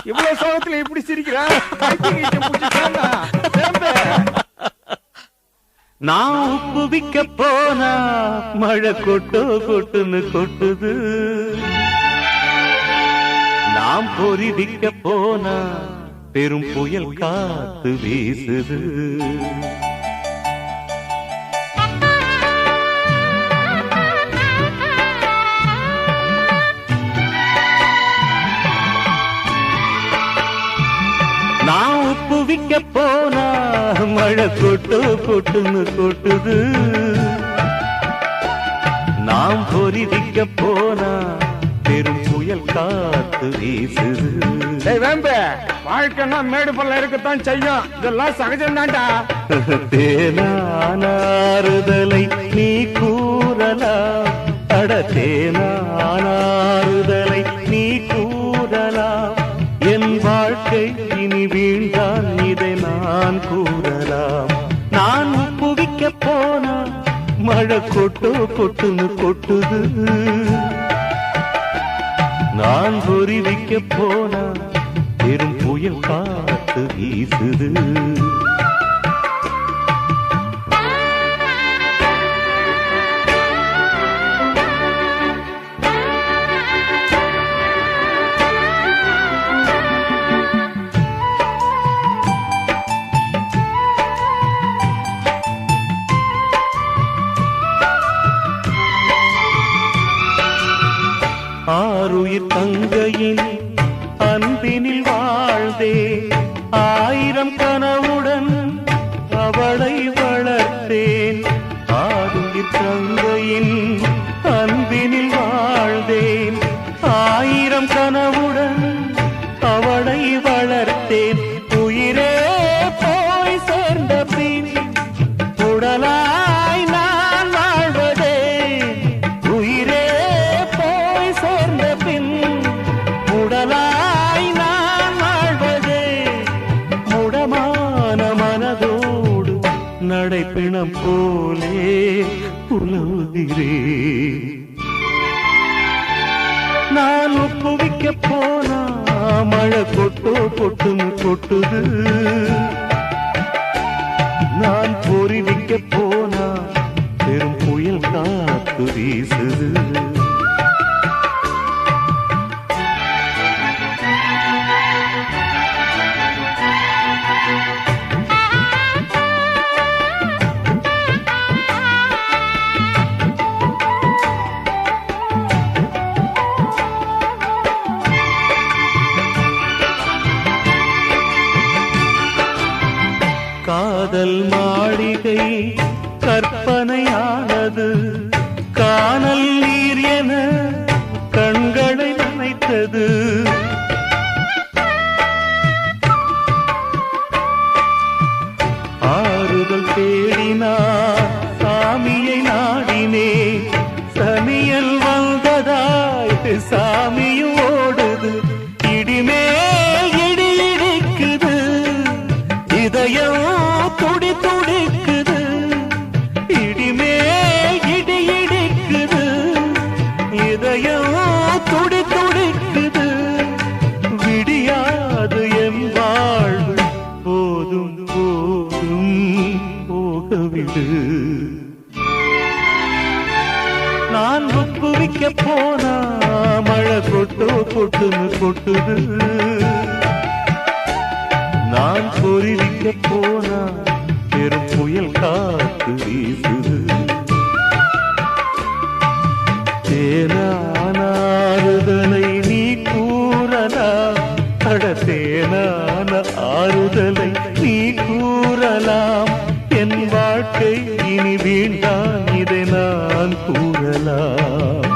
இவ்வளவு சோகத்துல இப்படி சிரிக்கிறா? நான் உப்பு விக்க போனா மழை கொட்டோ கொட்டுன்னு கொட்டுது. நாம் பொறி விக்க போனா பெரும் புயல் காத்து வீசுது. நான் உப்பு விக்க போனா மழை கொட்டோ கொட்டுன்னு கொட்டுது. நாம் பொறி விக்க போனா பெரும் புயல் காத்து வீசுது. வாழ்க்கைன்னா மேடு பல்ல இருக்கத்தான் செய்யும், இதெல்லாம் சகஜம் தான்டா. தேனானாறுதலை நீ கூறலாம், அட தேனானாறுதலை நீ கூறலாம். என் வாழ்க்கை இனி வீழ்ந்தான் இதை நான் கூறலாம். நான் உப்பு விக்க போனா மழை கொட்டோ கொட்டுன்னு கொட்டுது. நான் பொறி விக்க போனா பெரும் புயல் காத்து வீசுது. ஆருயிர் தங்கையின் அன்பினில் வாழ்ந்தே ஆயிரம் கனவுடன் அவளை வளர்த்தேன். ஆருயிர் தங்கையின் அன்பினில் வாழ்ந்தேன் ஆயிரம் கனவுடன் அவளை வளர்த்தேன். உயிரே போய் சேர்ந்த பின் உடலாய் நான் வாழ்வதே. உயிரே போய் சேர்ந்த பின் உடலாய் நான் வாழ்வதே. முடமான மனதோடு நடைப்பிணம் போலே உலவுகிறேன். நான் உப்பு விக்க போனா மழை கொட்டோ கொட்டுன்னு கொட்டுது. நான் பொறி விக்க போனா பெரும் புயல் காத்து வீசுது. காதல் மாளிகை கற்பனையானது. கானல் நீர் என கண்களை நனைத்தது. ஆறுதல் தேடினார் சாமியை நாடினே. சனியல் வந்ததாய் சாமியும் ஓடுது. இடிமேல் இடி இடிக்குது, இதயம் துடி துடிக்குது. இடிமேல் இடி இடிக்குது, இதயம் துடி துடிக்குது. விடியாது என் வாழ்வு போதும் போதும் போகவிடு. நான் உப்பு விக்க போனா மழை கொட்டோ கொட்டுன்னு கொட்டுது. நான் பொறி விக்க போனா பெரும் புயல் காத்து வீசுது. தேனானாறுதலை நீ கூறலாம், அட தேனான ஆறுதலை நீ கூறலாம். என் வாழ்க்கை இனி வீண்டான் இதை நான் கூறலாம்.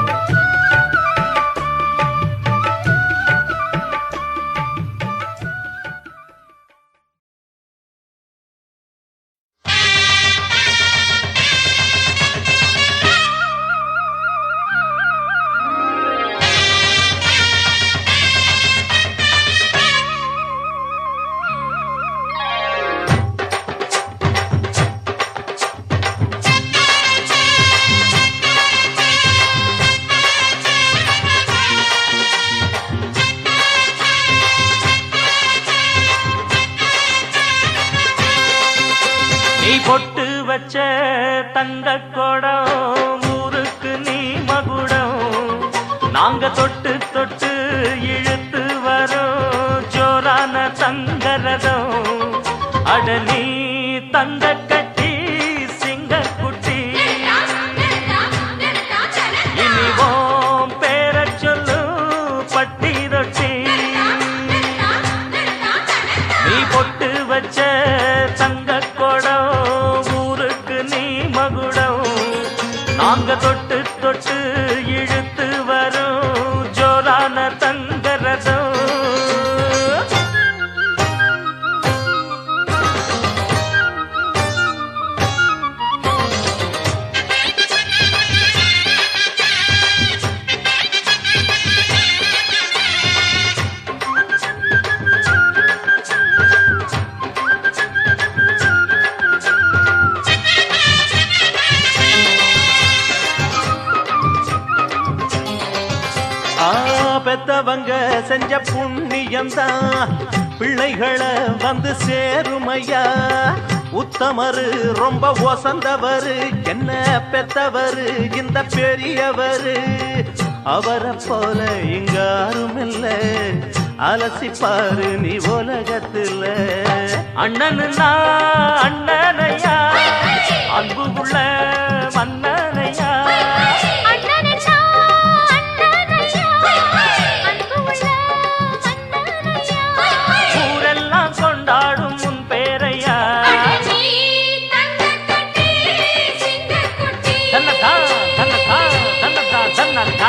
தங்க கொடம் ஊருக்கு நீ மகுடம் நாங்க தொட்டு தொட்டு இழுத்து வரும் ஜோரான தங்கரதம் அட நீ தங்க கட்டி சிங்க குட்டி இனிவோம் பேர சொல்லு பட்டி ரொட்டி நீ பொட்டு வச்ச தங்க கொடம் ஊருக்கு நீ மகுடம் நாங்க தொட்டு தொட்டு இழுத்து வரும் ஜோரான தங்கரதம் பெத்தவங்க செஞ்ச புண்ணியம்தான் பிள்ளைகளை வந்து சேருமையா உத்தமரு ரொம்ப ஒசந்தவரு என்ன பெத்தவரு இந்த பெரியவரு அவரை போல இங்க யாரும் இல்ல அலசிப்பாரு நீ உலகத்துல அண்ணனுன்னா அண்ணனையா அன்புக்குள்ள மன்னனையா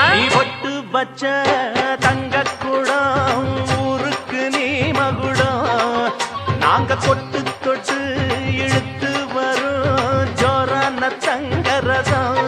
நீ பொட்டு வச்ச தங்க குடம் ஊருக்கு நீ மகுடம் நாங்க தொட்டு தொட்டு இழுத்து வரும் ஜோரான தங்கரதம்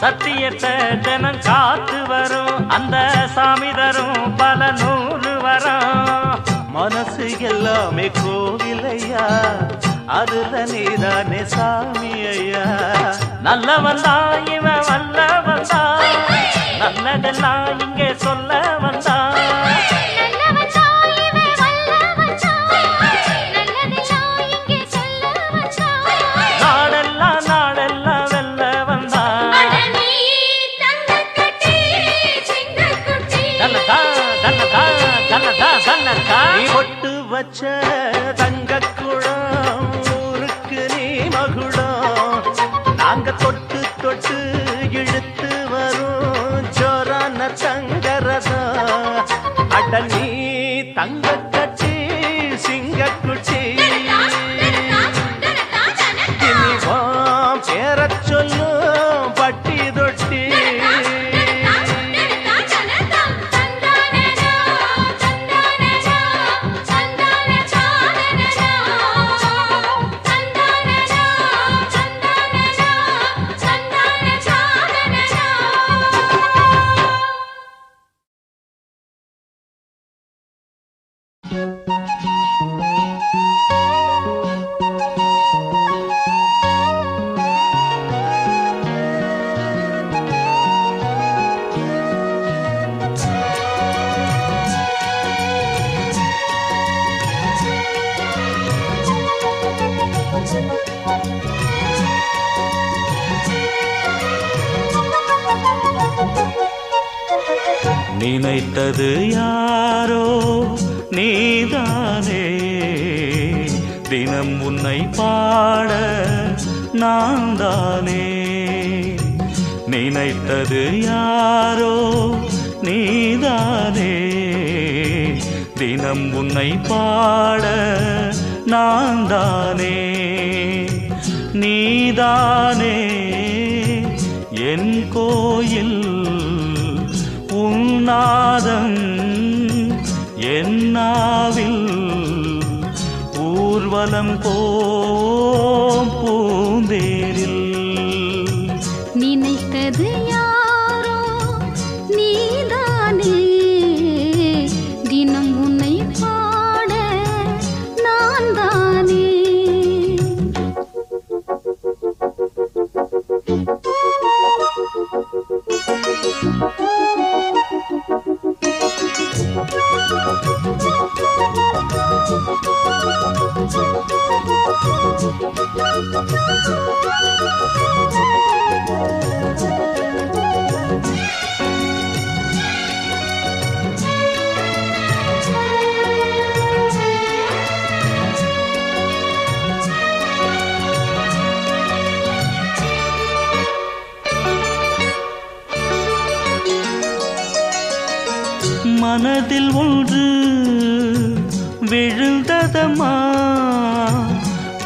சத்தியத்தை தினம் காத்து வரும் அந்த சாமி தரும் பல நூறு வரும் மனசு எல்லாமே கோவிலையா அதுல நீதானே சாமி ஐயா நல்லவன் தான் இவன் வல்லவன் தான் நல்லதெல்லாம் இங்கே சொல்ல வந்தான் நீ பொட்டு வச்ச தங்க குடம் ஊருக்கு நீ மகுடம் நாங்க தொட்டு தொட்டு இழுத்து வரும் ஜோரான தங்கரதம் அட நீ தங்க கட்டி சிங்க குட்டி இனிவாம் பேர சொல்லும் பட்டி தொட்டி நினைத்தது யாரோ நீதானே தினம் உன்னை பாட நான் தானே நினைத்தது யாரோ நீதானே தினம் உன்னை பாட நான் தானே நீதானே என் கோயில் உன்னாதம் என்னாவில் ஊர்வலம் போம் பூந்தேரே நினைத்தது யாரோ நீதானே தினம் உன்னை பாட நான் தானே மனதில் ஒன்று விழுந்ததம்மா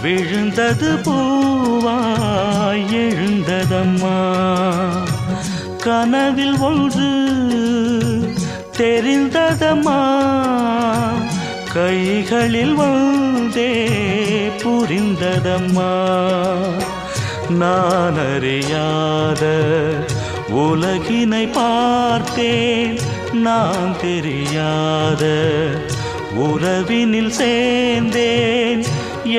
விழுந்தது பூவாய் எழுந்ததம்மா கனவில் ஒன்று தெரிந்ததம்மா கைகளில் வந்தே புரிந்ததம்மா நான் அறியாத உலகினை பார்த்தேன் நான் தெரியாத உறவினில் சேர்ந்தேன்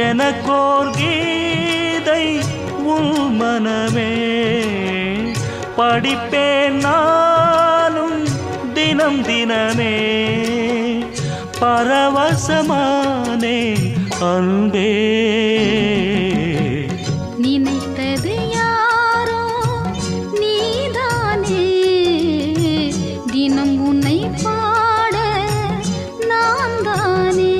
எனக்கோர் கீதை உன் மனமே படிப்பேன் நானும் தினம் தினமே பரவசமானேன் அன்பே நினைத்தது யாரோ நீதானே தினம் உன்னை பாட நான் தானே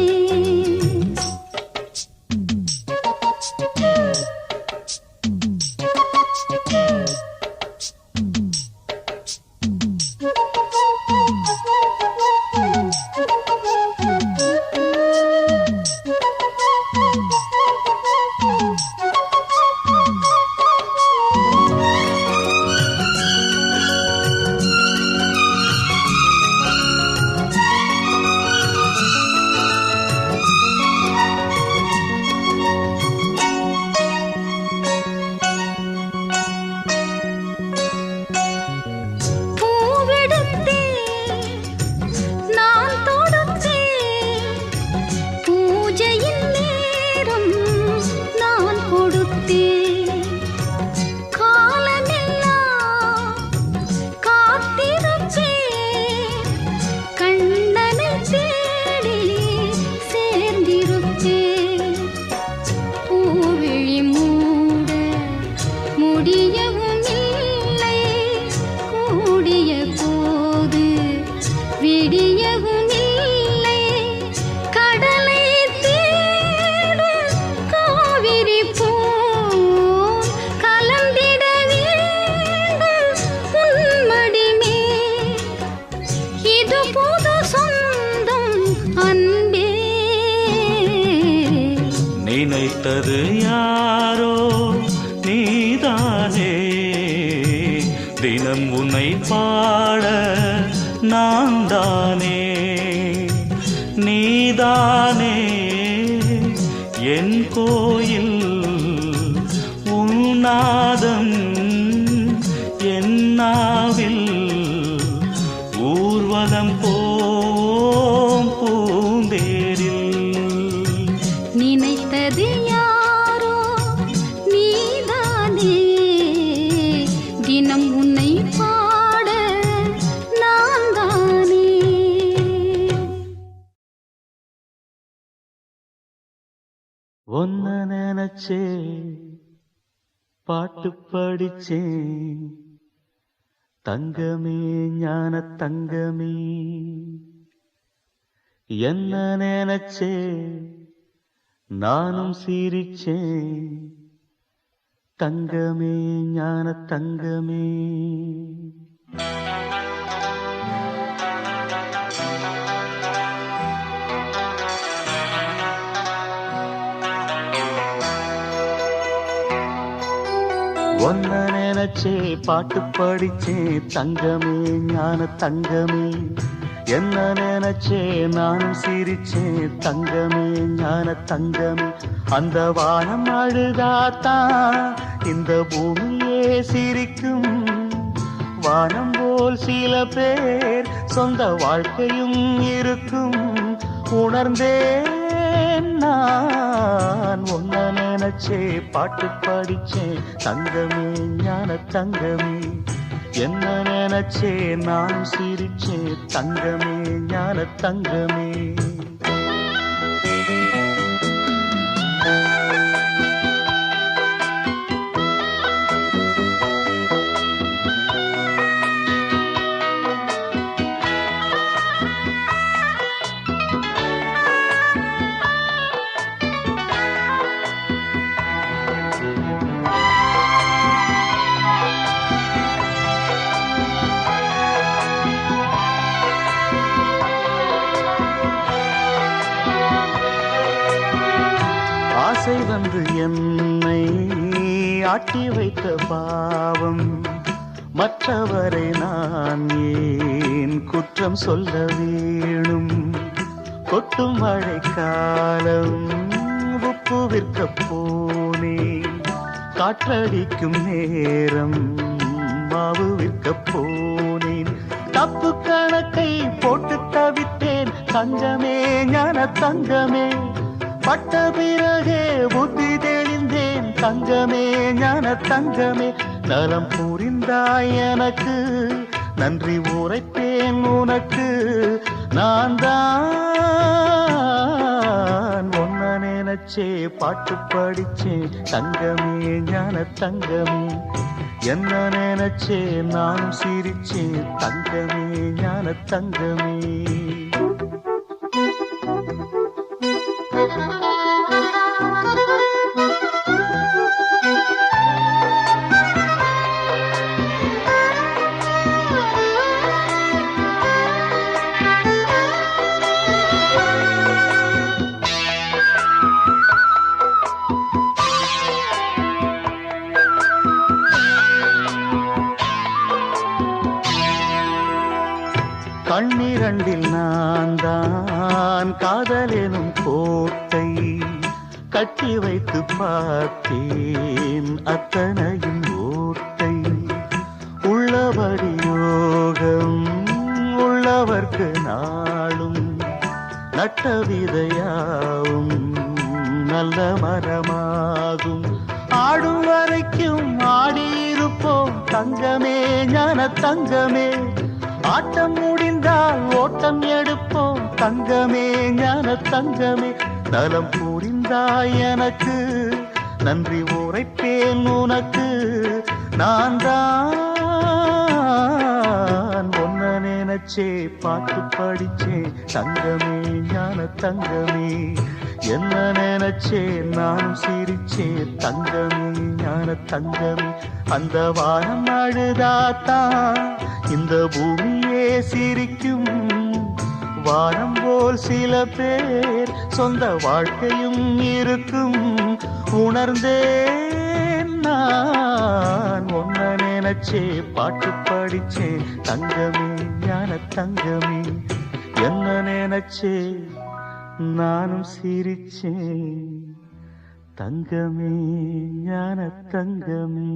நினைத்தது யாரோ நீதானே தினம் உன்னை பாட நான் தானே நீதானே என் கோயில் உன்னாதம் என் நாவில் ஊர்வலம் போம் பூந்தேரில் நினைத்தது யாரோ நீதானே தினம் உன்னை பாட நான் தானே ஒன்ன நினைச்சே பாட்டு படிச்சேன் தங்கமே ஞான தங்கமே என்ன நினைச்சே நானும் சிரிச்சேன் தங்கமே ஞான தங்கமே ஒன்ன நினைச்சே பாட்டு படிச்சே தங்கமே ஞான தங்கமே என்ன நினைச்சே நானும் சிரிச்சேன் தங்கமே ஞான தங்கமே அந்த வானம் அழுதாத்தான் இந்த பூமியே சிரிக்கும் வானம் போல் சில பேர் சொந்த வாழ்க்கையும் இருக்கும். உணர்ந்தேன் நான் உன்ன நினைச்சே பாட்டு படிச்சேன் தங்கமே ஞான தங்கமே. என்ன நினைச்சே நான் சிரிச்சேன் தங்கமே ஞான தங்கமே. ஆசை வந்து என்னை ஆட்டி வைத்த பாவம், மற்றவரை நான் ஏன் குற்றம் சொல்ல வேணும். கொட்டும் மழைக்காலம் உப்பு விற்க போனேன், காற்றடிக்கும் நேரம் மாவு விற்க போனேன். தப்பு கணக்கை போட்டு தவித்தேன் தங்கமே ஞான தங்கமே. பட்ட பிறகே புத்தி தெளிந்தேன் தங்கமே ஞான தங்கமே. நலம் புரிந்தாய் எனக்கு நன்றி உரைப்பேன் உனக்கு. நான் தான் ஒன்ன நினைச்சே பாட்டு படிச்சேன் தங்கமே ஞான தங்கமே. என்ன நினைச்சே நானும் சிரிச்சேன் தங்கமே ஞான தங்கமே. கண்ணிரண்டில் நான் தான் காதலெனும் கோட்டை கட்டி வைத்து பார்த்தேன் அத்தனையும் ஓட்டை. உள்ளபடி யோகம் உள்ளவர்க்கு நாளும் நட்ட விதையாவும் நல்ல மரமாகும். ஆடும் வரைக்கும் ஆடியிருப்போம் தங்கமே ஞான தங்கமே. ஆட்டம் முடிந்தால் ஓட்டம் எடுப்போம் தங்கமே ஞான தங்கமே. நலம் புரிந்தாய் எனக்கு நன்றி உரைப்பேன் உனக்கு. நான் தான் ஒன்ன நினைச்சே பாட்டு படிச்சேன் தங்கமே ஞான தங்கமே. என்ன நினைச்சே நானும் சிரிச்சேன் தங்கமே ஞான தங்கமே. அந்த வானம் அழுதாத்தான் இந்த பூமியே சிரிக்கும். வானம் போல் சில பேர் சொந்த வாழ்க்கையும் இருக்கும். உணர்ந்தேன் நான் ஒன்ன நினைச்சே பாட்டு படிச்சேன் தங்கமே ஞான தங்கமே. என்ன நினைச்சே நானும் சிரிச்சேன் தங்கமே ஞான தங்கமே.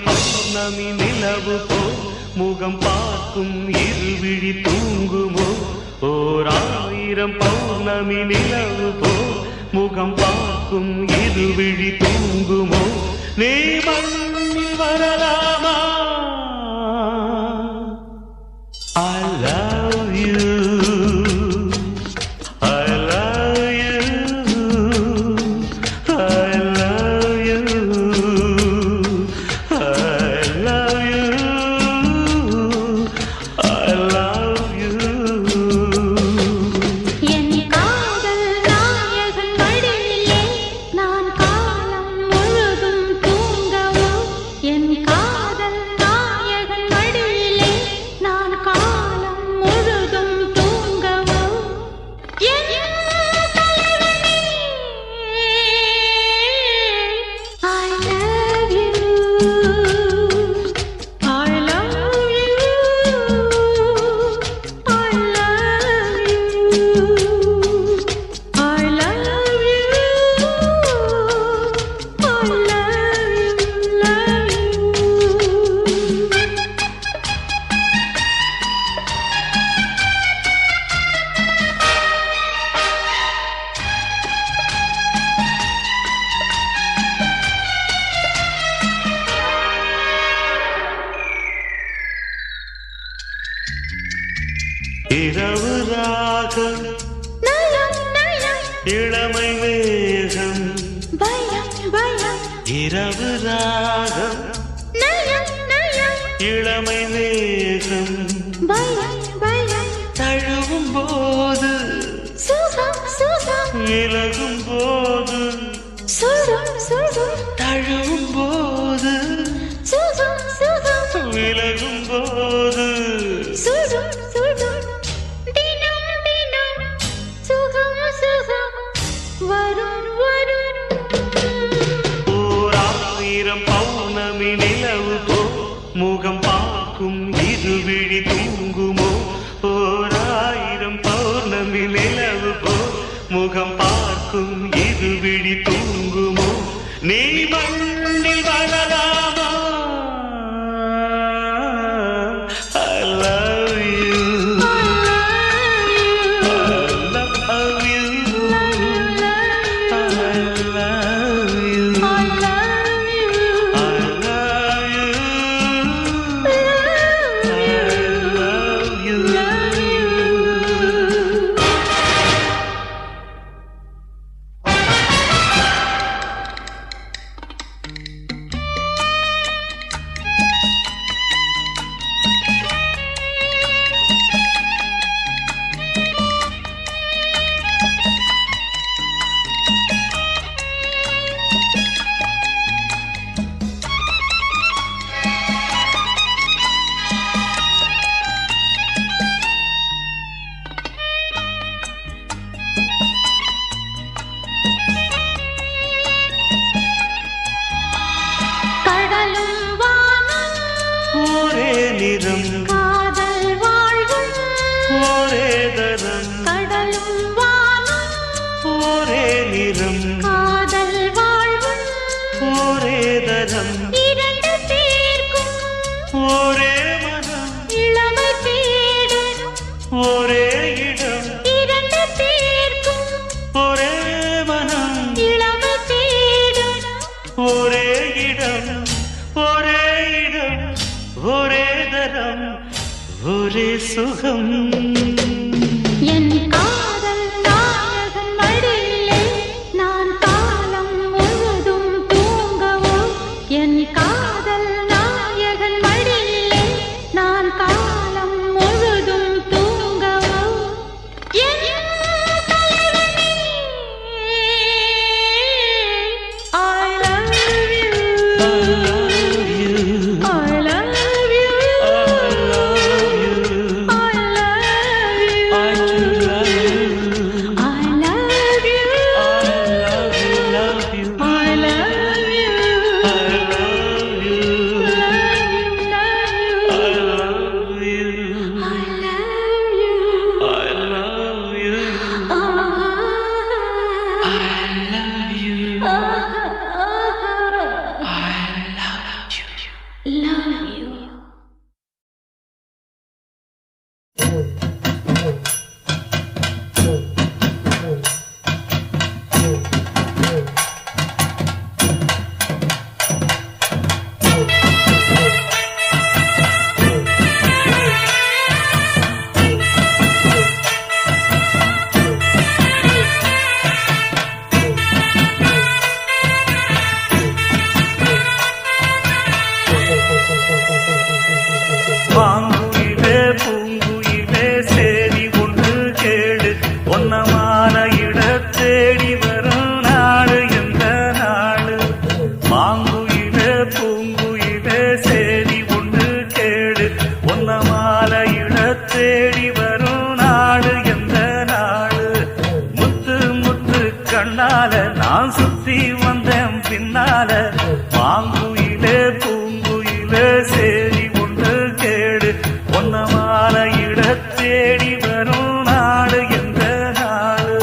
பௌர்ணமி நிலவு போ முகம் பார்க்கும் இருவிழி தூங்குமோ. ஓர் ஆயிரம் பௌர்ணமி நிலவு போ முகம் பார்க்கும் இருவிழி தூங்குமோ. நீ மண்ணில் வரலாமா? I love you. I love you. இரவு ராகம் நயம் நயம் இளமை வேகம் பயம் பயம் இரவு ராகம் நயம் நயம் இளமை வேகம் பயம் பயம் தழுவும் போது சுகம் சுகம் விலகும் போது சுகம் சுகம் தழுவும் போது சுகம் சுகம் விலகும் போது சுகம் சுகம் தினம் தினம் சுகம் சுகம் வரும் வரும் ஓர் ஆயிரம் பௌர்ணமி நிலவு போ முகம் பார்க்கும் இருவிழி தூங்குமோ ஓர் ஆயிரம் பௌர்ணமி நிலவு போ முகம் பார்க்கும் இருவிழி தூங்குமோ நீ மண்ணில் வளராமா I love you I love you கடலும் வானம் ஒரே நிறம் காதல் வாழ்வும் ஒரே தரம் கடலும் வானம் ஒரே நிறம் காதல் வாழ்வும் ஒரே தரம் இரண்டு பேர்க்கும் ஒரே மனம் இளமை தேடும் ஒரே இடம் இரண்டு பேர்க்கும் ஒரே மனம் இளமை தேடும் ஒரே இடம் ஒரே இடம் ஒரே தரம் ஒரே சுகம் என் காதல் நாயகன் மடியிலே நான் காலம் முழுதும் தூங்கவோ என் காதல் நாயகன் மடியிலே நான் காலம் முழுதும் தூங்கவோ என் தலைவனே I love you I love you I love you I do love you I love you love you I love you I love you love you love you I love you I love you I love you love you மாங்குயிலே பூங்குயிலே சேதி ஒன்று கேடு ஒன்னமான இட தேடி வரும் நாடு எந்த நாடு மாங்குயிலே பூங்குயிலே சேதி ஒன்று கேடு ஒன்னமான இட தேடி வரும் நாடு எந்த நாடு முத்து முத்து கண்ணால நான் சுத்தி வந்தேன் பின்னால மாங்குயிலே பூங்குயிலே சேதி ஒன்று கேடு ஒன்னமான இட தேடி வரும் நாடு எந்த நாடு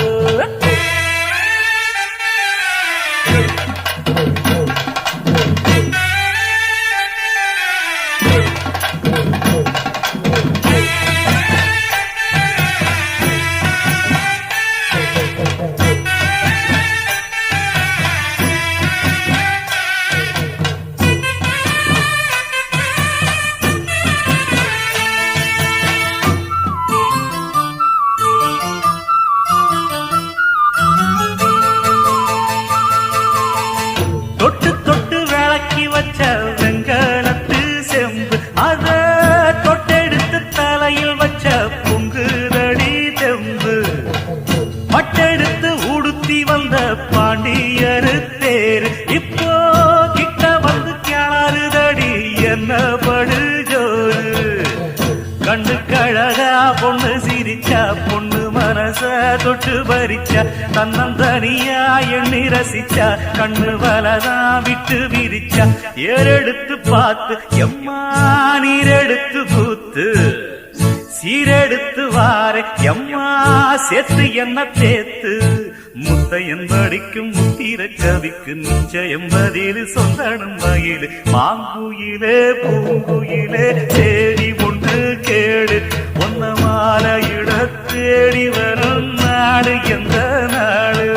கண்ணுக்கழகா பொண்ணு சிரிச்சா பொண்ணு மனச தொட்டு பறிச்சா தன்னந்தனியா எண்ணி ரசிச்சா கண்ணு வலதான் விட்டு விரிச்சா ஏறெடுத்து பார்த்து எம்மா நீரெடுத்து பூத்து சீரெடுத்து வார எம்மா சேர்த்து என்ன தேத்து முத்தையன் படிக்கும் முத்திர கவிக்கு நிச்சயம் பதில் சொந்தனும் மயிலு மாங்குயிலே பூங்குயிலே தேடி ஒன்று கேடு ஒன்ன மாலையிட தேடி வரும் நாடு எந்த நாடு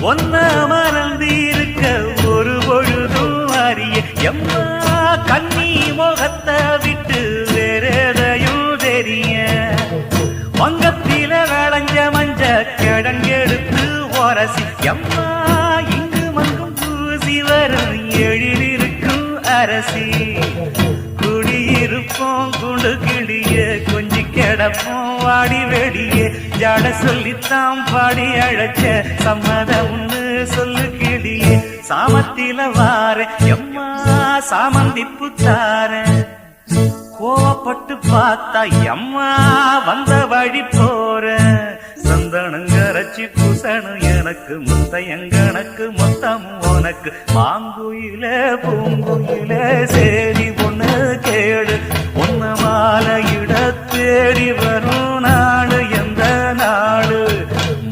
ஒன்ன மறந்திருக்க ஒரு பொழுதும் அறிய எம்மா கண்ணி முகத்தை விட்டு வேறெதையும் தெரிய வங்கத்தில விளைஞ்ச மஞ்ச கிழங்கெடுத்து உரசி எம்மா இங்கு மங்கும் பூசி வரும் எழிலிருக்கும் அரசி குடியிருப்போம் குண்டு கிளிய கொஞ்சி கிடப்போம் வாடி வெடிய ஜாட சொல்லித்தான் பாடி அழைச்ச சம்மதம்னு சொல்லு கிளிய சாமத்தில வார எம்மா சாமந்திப்பு தார கோவப்பட்டு பார்த்தா எம்மா வந்த வழி போற சந்தனங்கரைச்சி பூசணும் எனக்கு முத்தையங்கணக்கு மொத்தமும் உனக்கு மாங்குயில பூங்குயில சேரி பொண்ணு கேடு ஒன்ன மாலையிட தேடி வரும் நாடு எந்த நாடு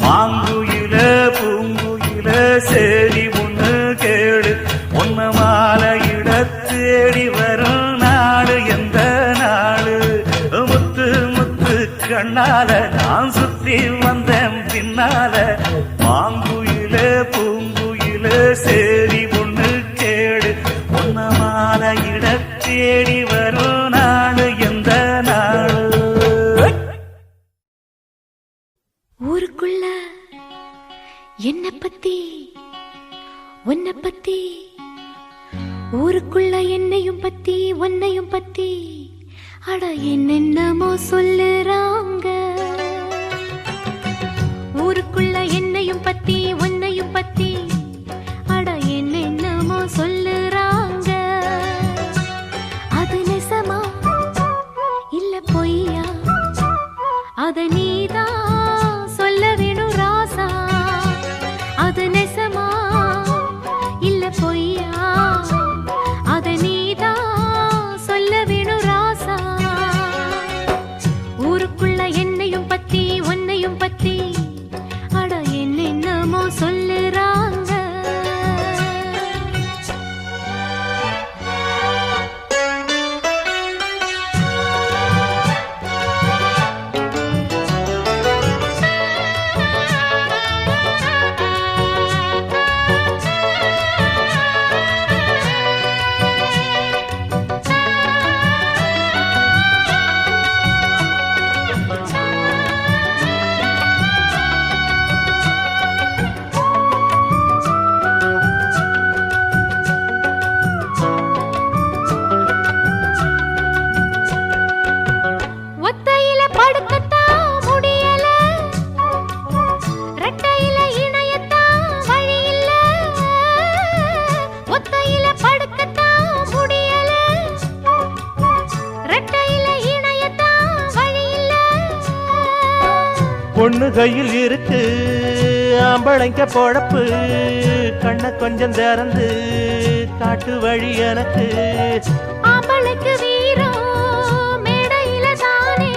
மாங்குயில பூங்குயில சேரி பொண்ணு கேடு ஒன்ன மாலையிட தேடி வரும் நாடு எந்த நாடு முத்து முத்து கண்ணால நான் சுத்தி வந்தேன் பின்னால மாங்குயில பூங்குயில சேரி பொண்ணு கேடு ஒன்ன மாலையிட தேடி வரும் நாடு எந்த நாடு ஊருக்குள்ள என்ன பத்தி உன்னை பத்தி ஊருக்குள்ள என்னையும் பத்தி உன்னையும் பத்தி அட என்னென்னமோ சொல்லுறாங்க ஊருக்குள்ள என்னையும் பத்தி உன்னையும் பத்தி அட என்னென்னமோ சொல்லுறாங்க அது நெசமா இல்ல பொய்யா அத நீதான் சொல்ல வேணும் ராசா அது நெசமா இல்ல பொய்யா அத நீதான் சொல்ல வேணும் ராசா ஊருக்குள்ள என்னையும் பத்தி உன்னையும் பத்தி அட என்னென்னமோ சொல்லுறாங்க பொண்ணு கையில் இருக்கு ஆம்பளைங்க பொழப்பு கண்ண கொஞ்சம் திறந்து காட்டு வழி எனக்கு ஆம்பளைக்கு வீரம் மேடையில தானே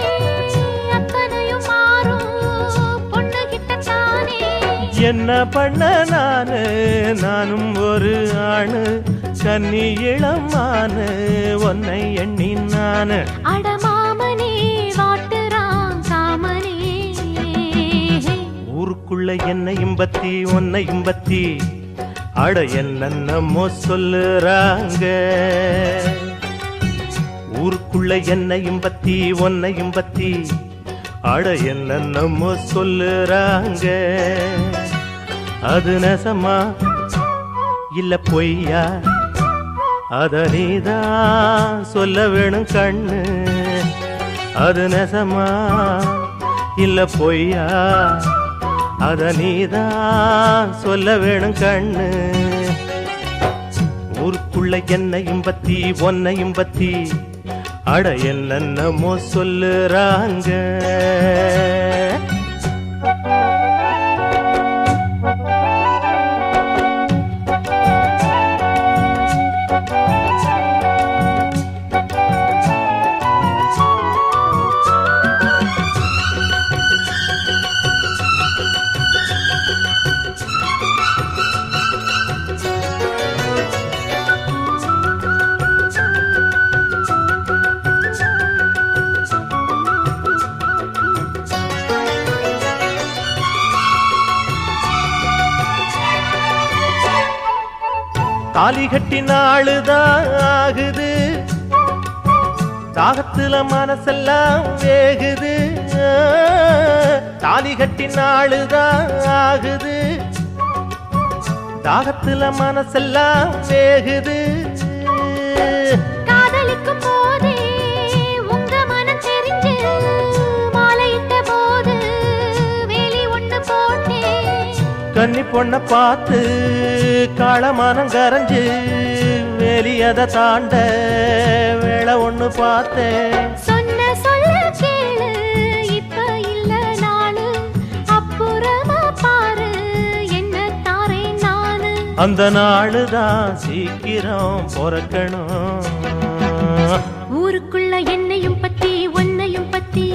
அத்தனையும் மாறும் பொண்ணு கிட்ட தானே என்ன பண்ண நானும் ஒரு ஆணு கன்னி இளமானு உன்னை எண்ணி நானு அடமாமனே வாட்டுறான் காமனே ஊருக்குள்ள என்னையும் பத்தி உன்னையும் பத்தி அட என்னென்னமோ சொல்லுறாங்க ஊருக்குள்ள என்னையும் பத்தி ஒன்னையும் பத்தி அட என்னென்னமோ சொல்லுறாங்க. அது நெசமா இல்ல பொய்யா அத நீதான் சொல்ல வேணும் கண்ணு. அது நெசமா இல்ல பொய்யா அத நீதான் சொல்ல வேணும் கண்ணு. ஊருக்குள்ள என்னையும் பத்தி ஒன்னையும் பத்தி அட என்னென்னமோ சொல்லுறாங்க. தாலி கட்டி நாளுதான் ஆகுது, தாகத்துல மனசெல்லாம் வேகுது. தாலி கட்டி நாளுதான் ஆகுது, தாகத்துல மனசெல்லாம் வேகுது. காதலிக்கும் போதே உங்க மனம் தெரிஞ்சு மாலையிட்ட போது வேலி ஒண்ணு போட்டேன். கன்னி பொண்ண பார்த்து காளமானம் கரைஞ்சு வேலியத தாண்ட வேளை ஒண்ணு பார்த்தேன். சொன்ன சொல்ல கேளு இப்ப இல்ல நானு, அப்புறமா பாரு என்ன தாரேன் நானு. அந்த நாளுதான் சீக்கிரம் பொறக்கணும். ஊருக்குள்ள என்னையும் பத்தி ஒன்னையும் பத்தி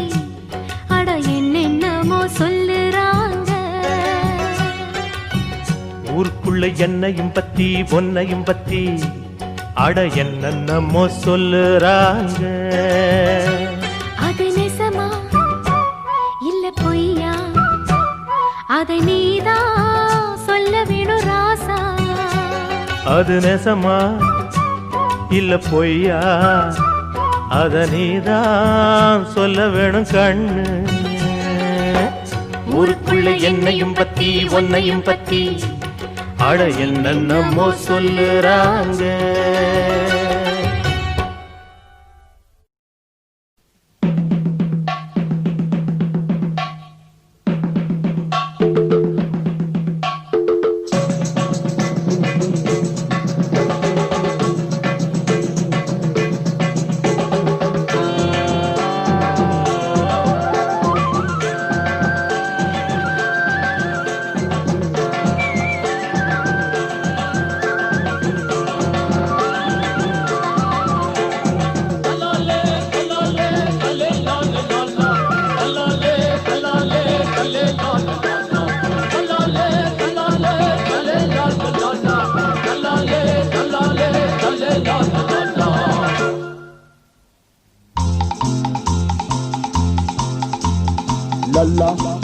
அட என்னென்னமோ சொல்லுறாங்க. ஊருக்குள்ள என்னையும் பத்தி பொன்னையும் பத்தி அட என்னென்னமோ சொல்லுறாங்க. அது நெசமா இல்ல பொய்யா அதை நீதான் சொல்ல வேணும் ராசா. அது நெசமா இல்ல பொய்யா அத நீதான் சொல்ல வேணும் கண்ணு. ஊருக்குள்ள என்னையும் பத்தி ஒன்னையும் பத்தி அட என்னென்னமோ சொல்லுறாங்க.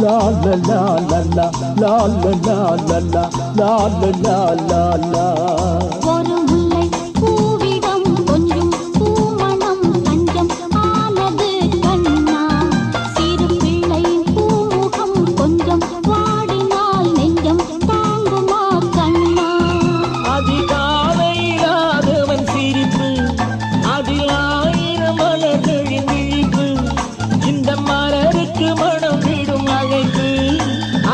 la la la la la la la la la la la la la la. ஒரு முல்லை பூவிடம் கொஞ்சம் பூமணம் தஞ்சம் ஆனது கண்ணா. சிறு பிள்ளை பூமுகம் கொஞ்சம் வாடினால் நெஞ்சம் தாங்குமா கண்ணா. அதிகாலையாதவன் சிரிப்பு அதில் ஆயிரம் மலர்களின் விழிப்பு. இந்த மலருக்கு மனம் விடும் அழைப்பு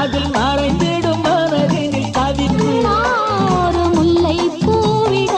அதில் மறைந்திடும் மனதில் தவிப்பு. ஒரு முல்லை பூவிடம்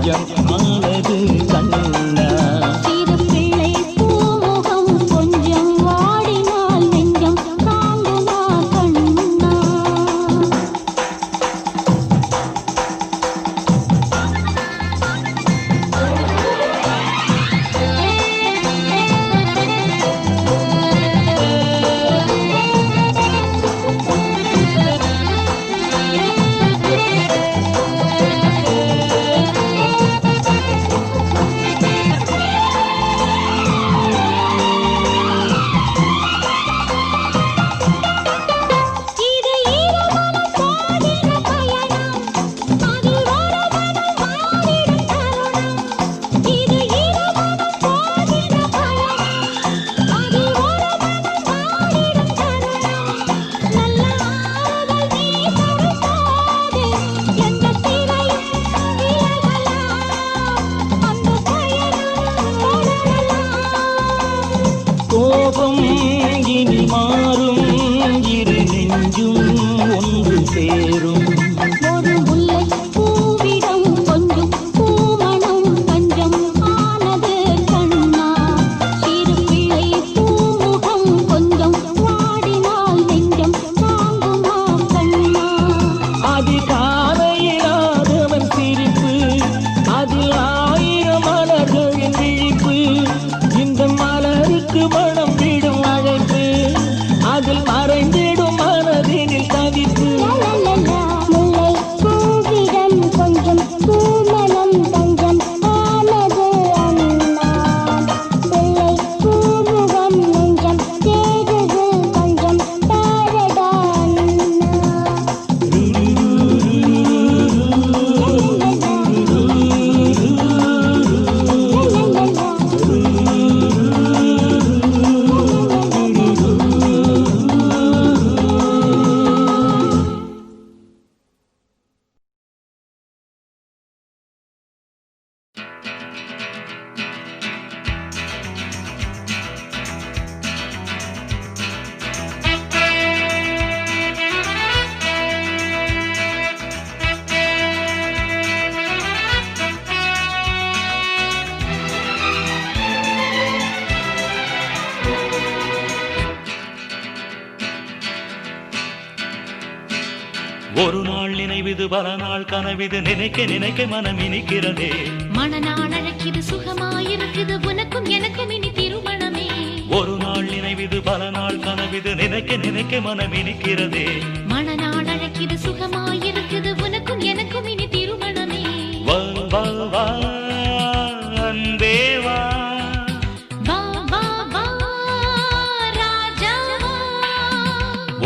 தஞ்சம் ஆனது கண்ணா. சிறு பிள்ளை பூமுகம் கொஞ்சம் வாடினால் நெஞ்சம் தாங்குமா கண்ணா. இது ஈரமான பாடின பயணம், அதில் ஒரு மனம் வாடிடும் தருணம். இது ஈரமான பாடின பயணம், அதில் ஒரு மனம் வாடிடும் தருணம். நல்ல ஆறுதல் நீ தரும்போது எந்த திரையும் விலகலாம், அந்த பயணம் தொடரலாம். கோபம் இனி மாறும், இரு நெஞ்சும் ஒன்று சேரும். ஒரு முல்லை பூவிடம் கொஞ்சம் பூமணம் தஞ்சம் ஆனது கண்ணா. சிறு பிள்ளை பூமுகம் கொஞ்சம் வாடினால் நெஞ்சம் தாங்குமா கண்ணா. அதிகாலையிலாதவன் சிரிப்பு, அதில் 1000 மலர்களின் விழிப்பு. இந்த மலருக்கு மனம் விடும் அழைப்பு, அதில் மறைந்திடும் மனதினில் தவிப்பு. லலலலா. முல்லை பூவிடம் கொஞ்சம் பூமணம் தஞ்சம் ஆனது அண்ணா. பிள்ளை பூமுகம் நெஞ்சம் தேடுது கொஞ்சம் தாரடா அண்ணா. ஒரு நாள் நினைவிது பல நாள் கனவிது நினைக்க நினைக்க மனம் இனிக்கிறதே. மனநாள் அழைக்குது சுகமாயிருக்குது உனக்கும் எனக்கும் இனி திருமணமே. ஒரு நாள் நினைவிது பல நாள் கனவிது நினைக்க நினைக்க மனம் இனிக்கிறதே. மனநாள் அழைக்குது சுகமாயிருக்குது உனக்கும் எனக்கும் இனி திருமணமே. வா வா வா அன்பே வா. வா வா வா ராஜா வா.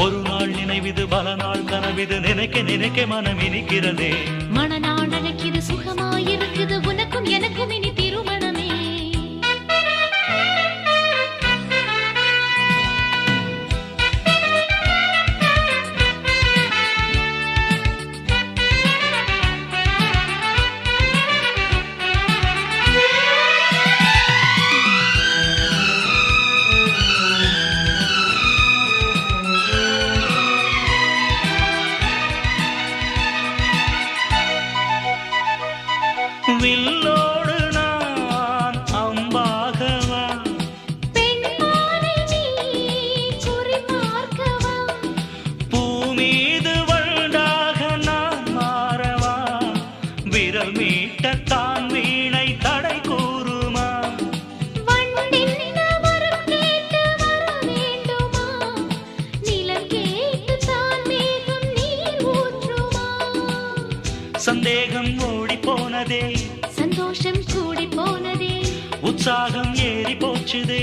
ஒரு நாள் நினைவிது பல நாள் கனவிது நினைக்க நினைக்க மனம் இனிக்கிறதே. மனநாள் அழைக்குது சுகமாயிருக்குது உனக்கும் எனக்கும் இனி திருமணமே. வில்லோடு நான் அம்பாகவா. பெண்மானை நீ குறி பார்க்கவா. பூமீது வண்டாக நான் மாறவா. விரல் மீட்டத்தான் வீணை தடை கூறுமா. வண்டின் வரம் கேட்டு வர வேண்டுமா. நிலம் கேட்டு தான் மேகம் நீர் ஊற்றுமா. சந்தேகம் ஓடி போனதே, சந்தோஷம் கூடி போனதே. உற்சாகம் ஏறி போச்சுதே.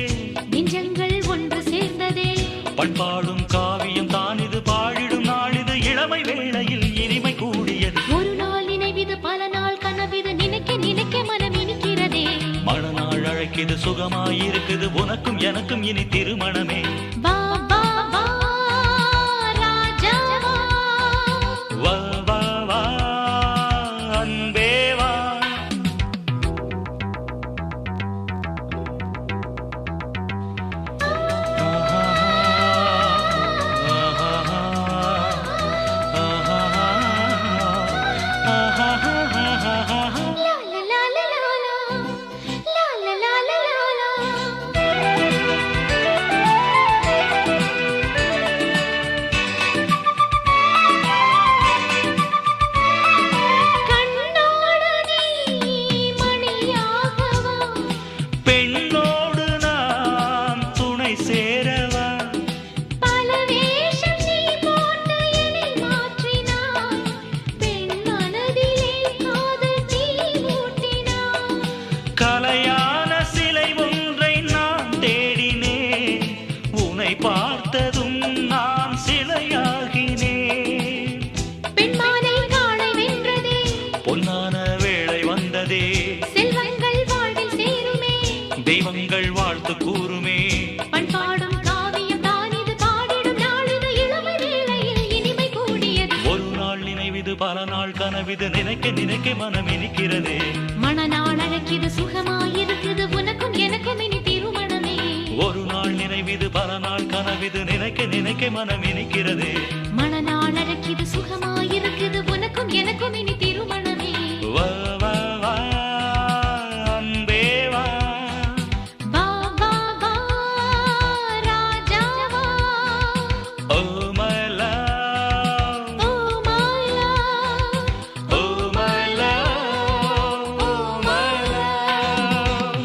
நெஞ்சங்கள் ஒன்று சேர்ந்ததே. பண்பாடும் காவியம் தான் இது, பாடிடும் நாளிது. இளமை வேளையில் இனிமை கூடியது. ஒரு நாள் நினைவிது பல நாள் கனவிது நினைக்க நினைக்க மனம் இனிக்கிறதே. மணநாள் அழைக்குது சுகமாயிருக்குது உனக்கும் எனக்கும் இனி திருமணமே. வா வா வா ராஜா வா. வா வா வா அன்பே வா. லா லா லா கனவிது நினைக்க நினைக்க மனம் இனிக்கிறதே மணநாள் அழைக்கிது சுகமாயிருக்குது உனக்கும் எனக்கும் இனி திருமணமே ஒரு நாள் நினைவிது பல நாள் கனவிது நினைக்க நினைக்க மனம் இனிக்கிறதே மணநாள் அழைக்கிது சுகமாயிருக்குது உனக்கும் எனக்கும் இனி திருமணமே வா வா வா அன்பே வா வா வா வா ராஜா வா oh my love oh my love oh my love oh my love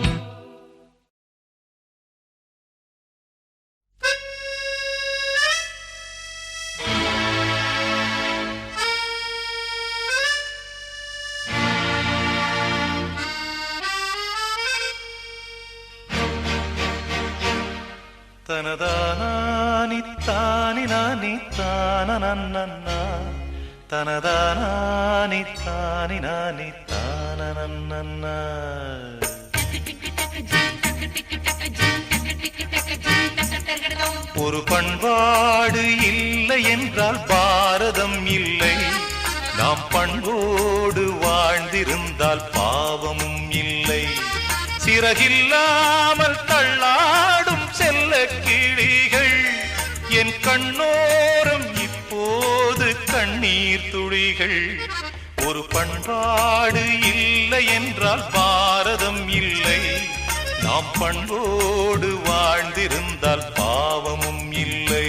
தனதானி தானி நானி தானனன்னா தனதானி தானி நானி தானனன்னா ஒரு பண்பாடு இல்லை என்றால் பாரதம் இல்லை நாம் பண்போடு வாழ்ந்திருந்தால் பாவமும் இல்லை சிறகில்லாமல் தள்ளாடும் செல்ல கிளிகள் என் கண்ணோரம் இப்போது கண்ணீர் துளிகள் ஒரு பண்பாடு இல்லை என்றால் பாரதம் இல்லை நாம் பண்போடு வாழ்ந்திருந்தால் பாவமும் இல்லை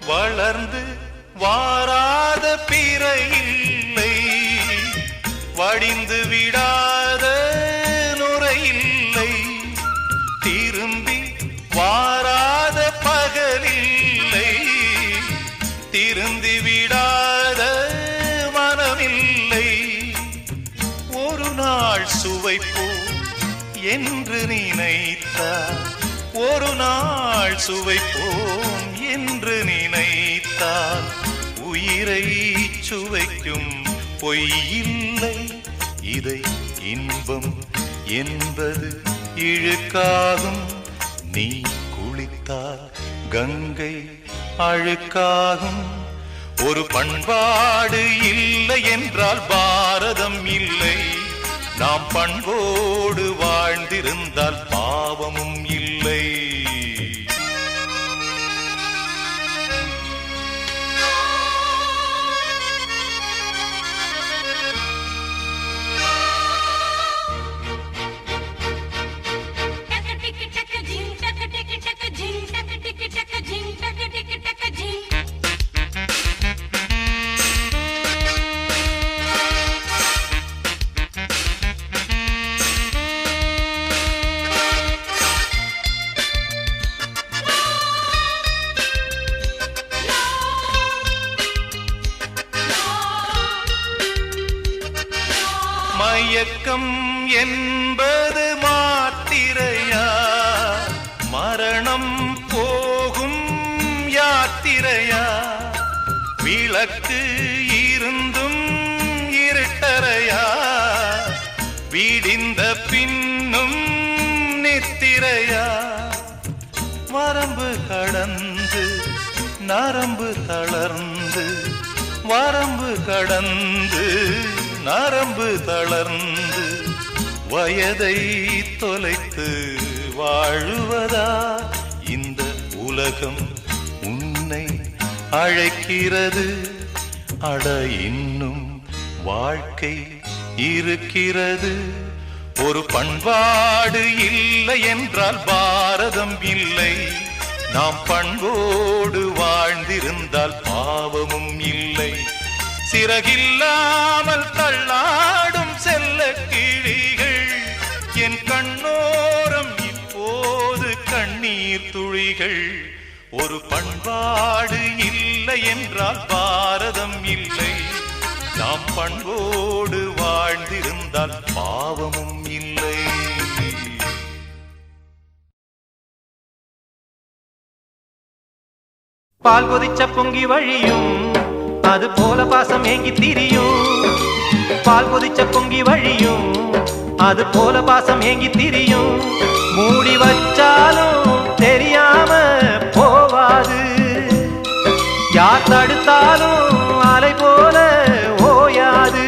வளர்ந்து வாராத பிறை இல்லை வடிந்து விடாத நுரை இல்லை திரும்பி வாராத பகலில்லை திருந்தி விடாத மனமில்லை ஒரு நாள் சுவைப்போ என்று நினைத்தார் ஒரு நாள் சுவைப்போம் என்று நினைத்தால் உயிரை சுவைக்கும் பொய்யில்லை இதை இன்பம் என்பது இழுக்காகும் நீ குளித்தால் கங்கை அழுக்காகும் ஒரு பண்பாடு இல்லை என்றால் பாரதம் இல்லை நாம் பண்போடு வாழ்ந்திருந்தால் பாவமும் இல்லை மயக்கம் என்பது மாத்திரையா மரணம் போகும் யாத்திரையா விளக்கு இருந்தும் இருட்டறையா விடிந்த பின்னும் நித்திரையா வரம்பு கடந்து நரம்பு தளர்ந்து வரம்பு கடந்து நரம்பு தளர்ந்து வயதை தொலைத்து வாழுவதா இந்த உலகம் உன்னை அழைக்கிறது அட இன்னும் வாழ்க்கை இருக்கிறது ஒரு பண்பாடு இல்லை என்றால் பாரதம் இல்லை நாம் பண்போடு வாழ்ந்திருந்தால் பாவமும் இல்லை சிறகில்லாமல் தள்ளாடும் செல்ல கிளிகள் என் கண்ணோரம் இப்போது கண்ணீர் துளிகள் ஒரு பண்பாடு இல்லை என்றால் பாரதம் இல்லை நாம் பண்போடு வாழ்ந்திருந்தால் பாவமும் இல்லை. பால் கொதிச்ச பொங்கி வழியும் அது போல பாசம் ஏங்கி திரியும். பால் கொதிச்ச பொங்கி வழியும் அது போல பாசம் ஏங்கி திரியும். மூடி வச்சாலும் தெரியாம போவாது. யார் தடுத்தாலும் அலை போல ஓயாது.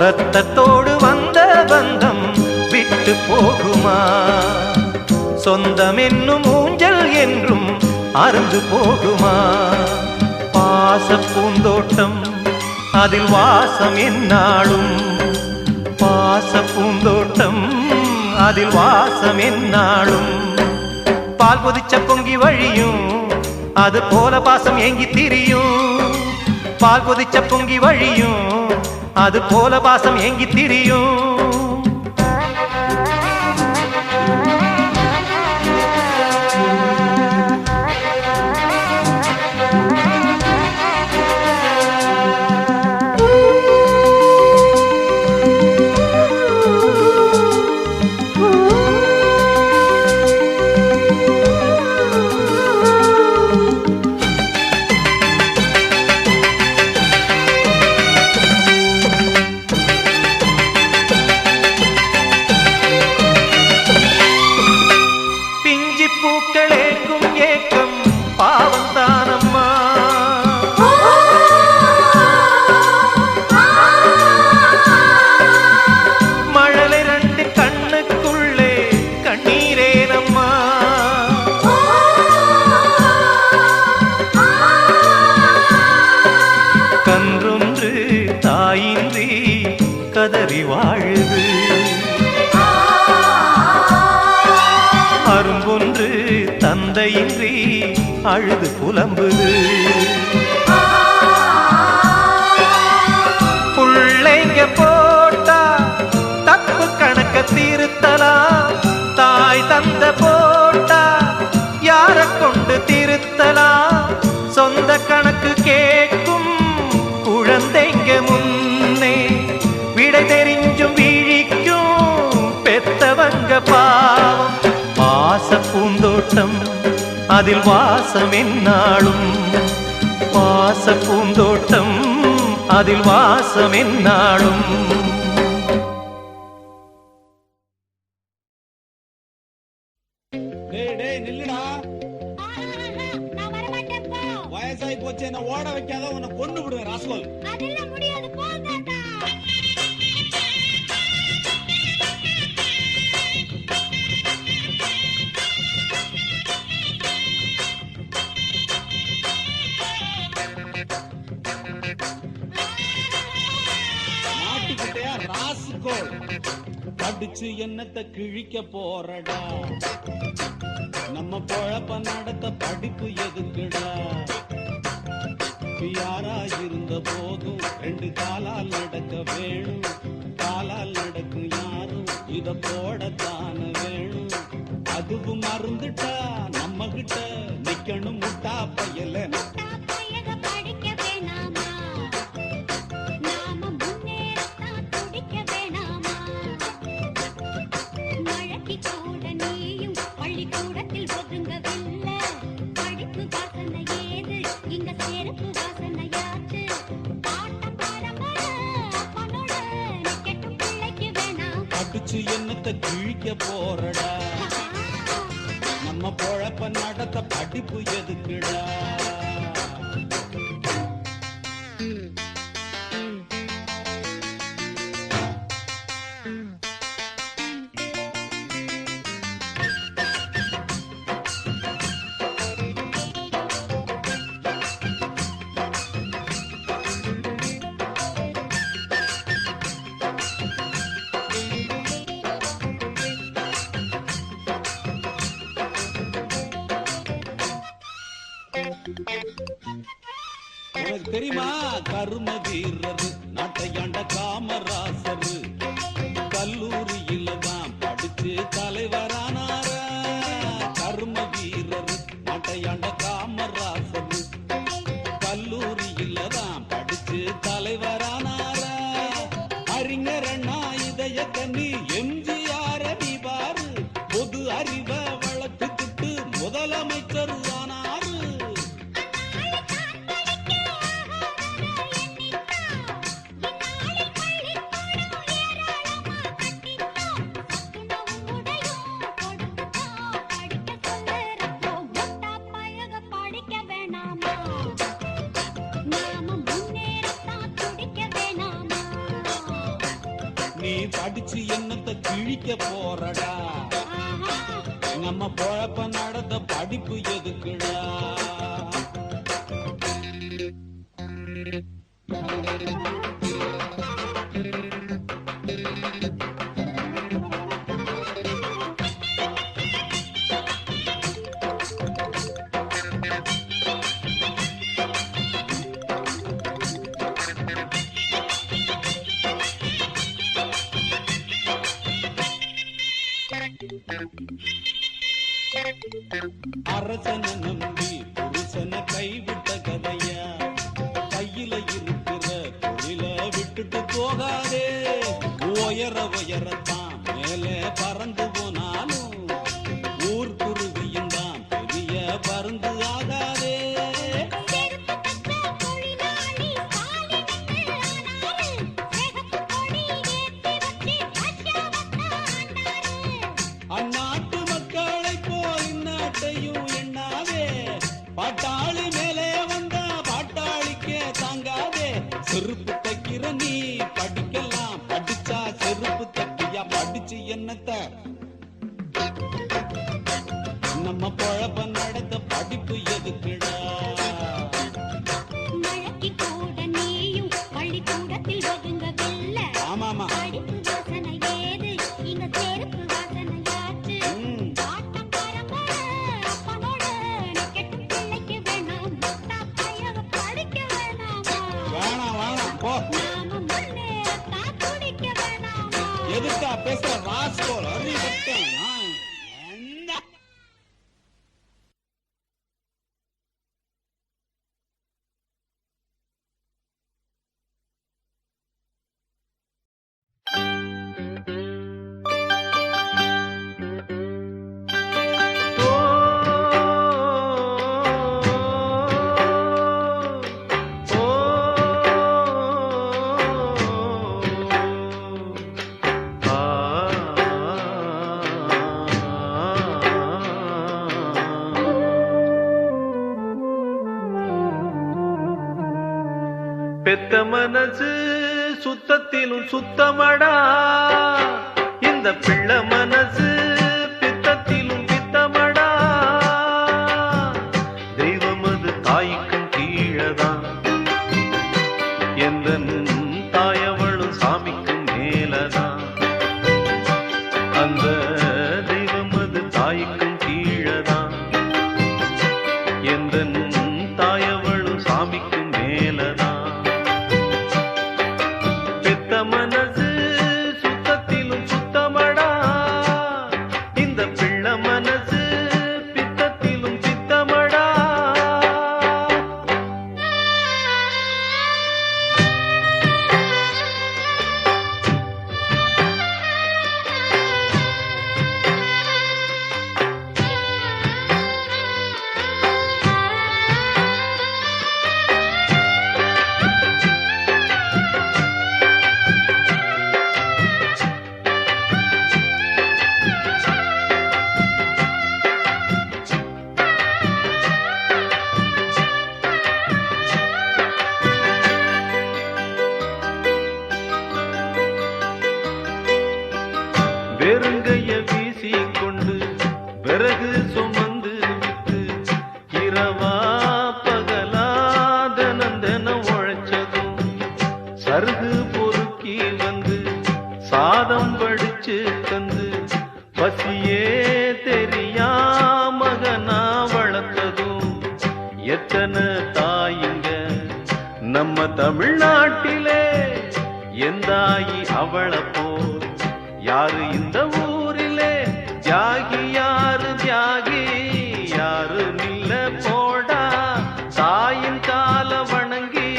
ரத்தத்தோடு வந்த பந்தம் விட்டு போகுமா? சொந்தம் என்னும் ஊஞ்சல் என்றும் அருந்து போகுமா? பாச பூந்தோட்டம் அதில் வாசம் என்னாலும். பாச பூந்தோட்டம் அதில் வாசம் என்னாலும். பால் கொதிச்ச பொங்கி வழியும் அது போல பாசம் ஏங்கி திரியும். பால் கொதிச்ச பொங்கி வழியும் அது போல பாசம் ஏங்கி திரியும். பூக்களேக்கும் ஏக்கம் பாவம் தானம்மா. மழலை ரெண்டு கண்ணுக்குள்ளே கண்ணீரேனம்மா. கன்றொன்று தாயின்றி கதறி வாழுது. அரும்பொன்று தந்தையின்றி அழுது புலம்புது. புள்ளைங்க போட்டா தப்பு கணக்க திருத்தலாம். தாய் தந்த போட்டா யார கொண்டு திருத்தலாம்? சொந்த கணக்கு கேட்கும் குழந்தைங்க முன்னே விடை தெரிஞ்சும் விழிக்கும் பெத்தவங்க பாவம். பாச பூந்தோட்டம் அதில் வாசம் என்னாலும். பாச பூந்தோட்டம் அதில் வாசம் என்னாலும். நில்லுடா, வயசாகி போச்சு, என்ன ஓட வைக்காத, உன்னை கொண்டு விடுவேன் ராஸ்கோல். அதெல்லாம் முடியாது, போ தாத்தா. மாட்டிக்கிட்டே ராஸ்கோல், கடிச்சு என்னத்தை கிழிக்க போறடா? நம்ம பொழப்ப நடத்த படிப்பு எதுக்குடா? யாரா இருந்த போதும் ரெண்டு காலால் நடக்க வேணும். காலால் நடக்கும் யாரும் இத போடத்தான வேணும். அதுவும் மறந்துட்டா நம்ம கிட்ட நிக்கணும் முட்டா பையல. என்னத்தை கிழிக்க போறடா? நம்ம பொழப்ப நடத்த படிப்பு எதுக்குடா? உனக்கு தெரியுமா கரும வீரர் நாட்டையாண்ட காமராசர் கல்லூரியில தான் படிச்சு தலைவரானார. கரும வீரர் நாட்டையாண்ட காமராசர் கல்லூரியில தான் படிச்சு படிச்சு தலைவரானாரா? அறிஞர் அண்ணா இதய கண்ணி எம்ஜிஆர் நீ பாரு, பொது அறிவை வளர்த்துக்கிட்டு முதலமைச்சர் ஆனாரு. நீ படிச்சு என்னத்தை கிழிக்க போறடா? நம்ம பொழப்ப நடந்த படிப்பு எதுக்குடா? அரசனை நம்பி புருஷனை கைவிட்ட கதையா, கையில இருக்கிற தொழில விட்டுட்டு போகாதே. உயர உயரத்தான் மேலே பறந்து போனாலும் ஊர் குருவியும் தான் பெரிய பறந்து ஆகாதே. அந்நாட்டு மக்களை போல் இந்நாட்டையும் எண்ணாதே. பாட்டாளி மேலே வந்தா பாட்டாளிக்கே தாங்காதே. செருப்பு தைக்கிற நீ படிக்கலாம், படிச்சா செருப்பு தட்டியா? படிச்சு என்னத்த நம்ம பொழப்ப நடத்த படிப்பு எதுக்குடா? ஆமாமா எதுக்கா பேசுற ராஸ்கோல் அறிவட்டேன். பெத்த மனசு சுத்தத்திலும் சுத்தமடா, இந்த பிள்ளை மனசு பித்தத்திலும் பித்தமடா. தெய்வம் அது தாய்க்கும் கீழதான், எந்த தாயவளும் சாமிக்கும் மேலதான். அந்த தெய்வம் அது தாய்க்கும் கீழதான், எந்த தாயவளும் சாமிக்கும் மேலதான். மனசு சுத்தத்திலும் சுத்தமடா, இந்த பிள்ளை மனசு பித்தத்திலும் பித்தமடா. வெறுங்கைய வீசி கொண்டு விறகு சுமந்து விட்டு இரவா பகலா தினம் உழைச்சதும், சருகு பொறுக்கி வந்து சாதம் படிச்சு தந்து பசியே தெரியா மகனா வளர்த்ததும், எத்தனை தாயிங்க நம்ம தமிழ்நாட்டிலே. எந்தாயி அவளை போல் யாரு இந்த ஊரிலே? தியாகி யாரு? தியாகி யாரு? நில்ல போடா, தாயின் கால வணங்கி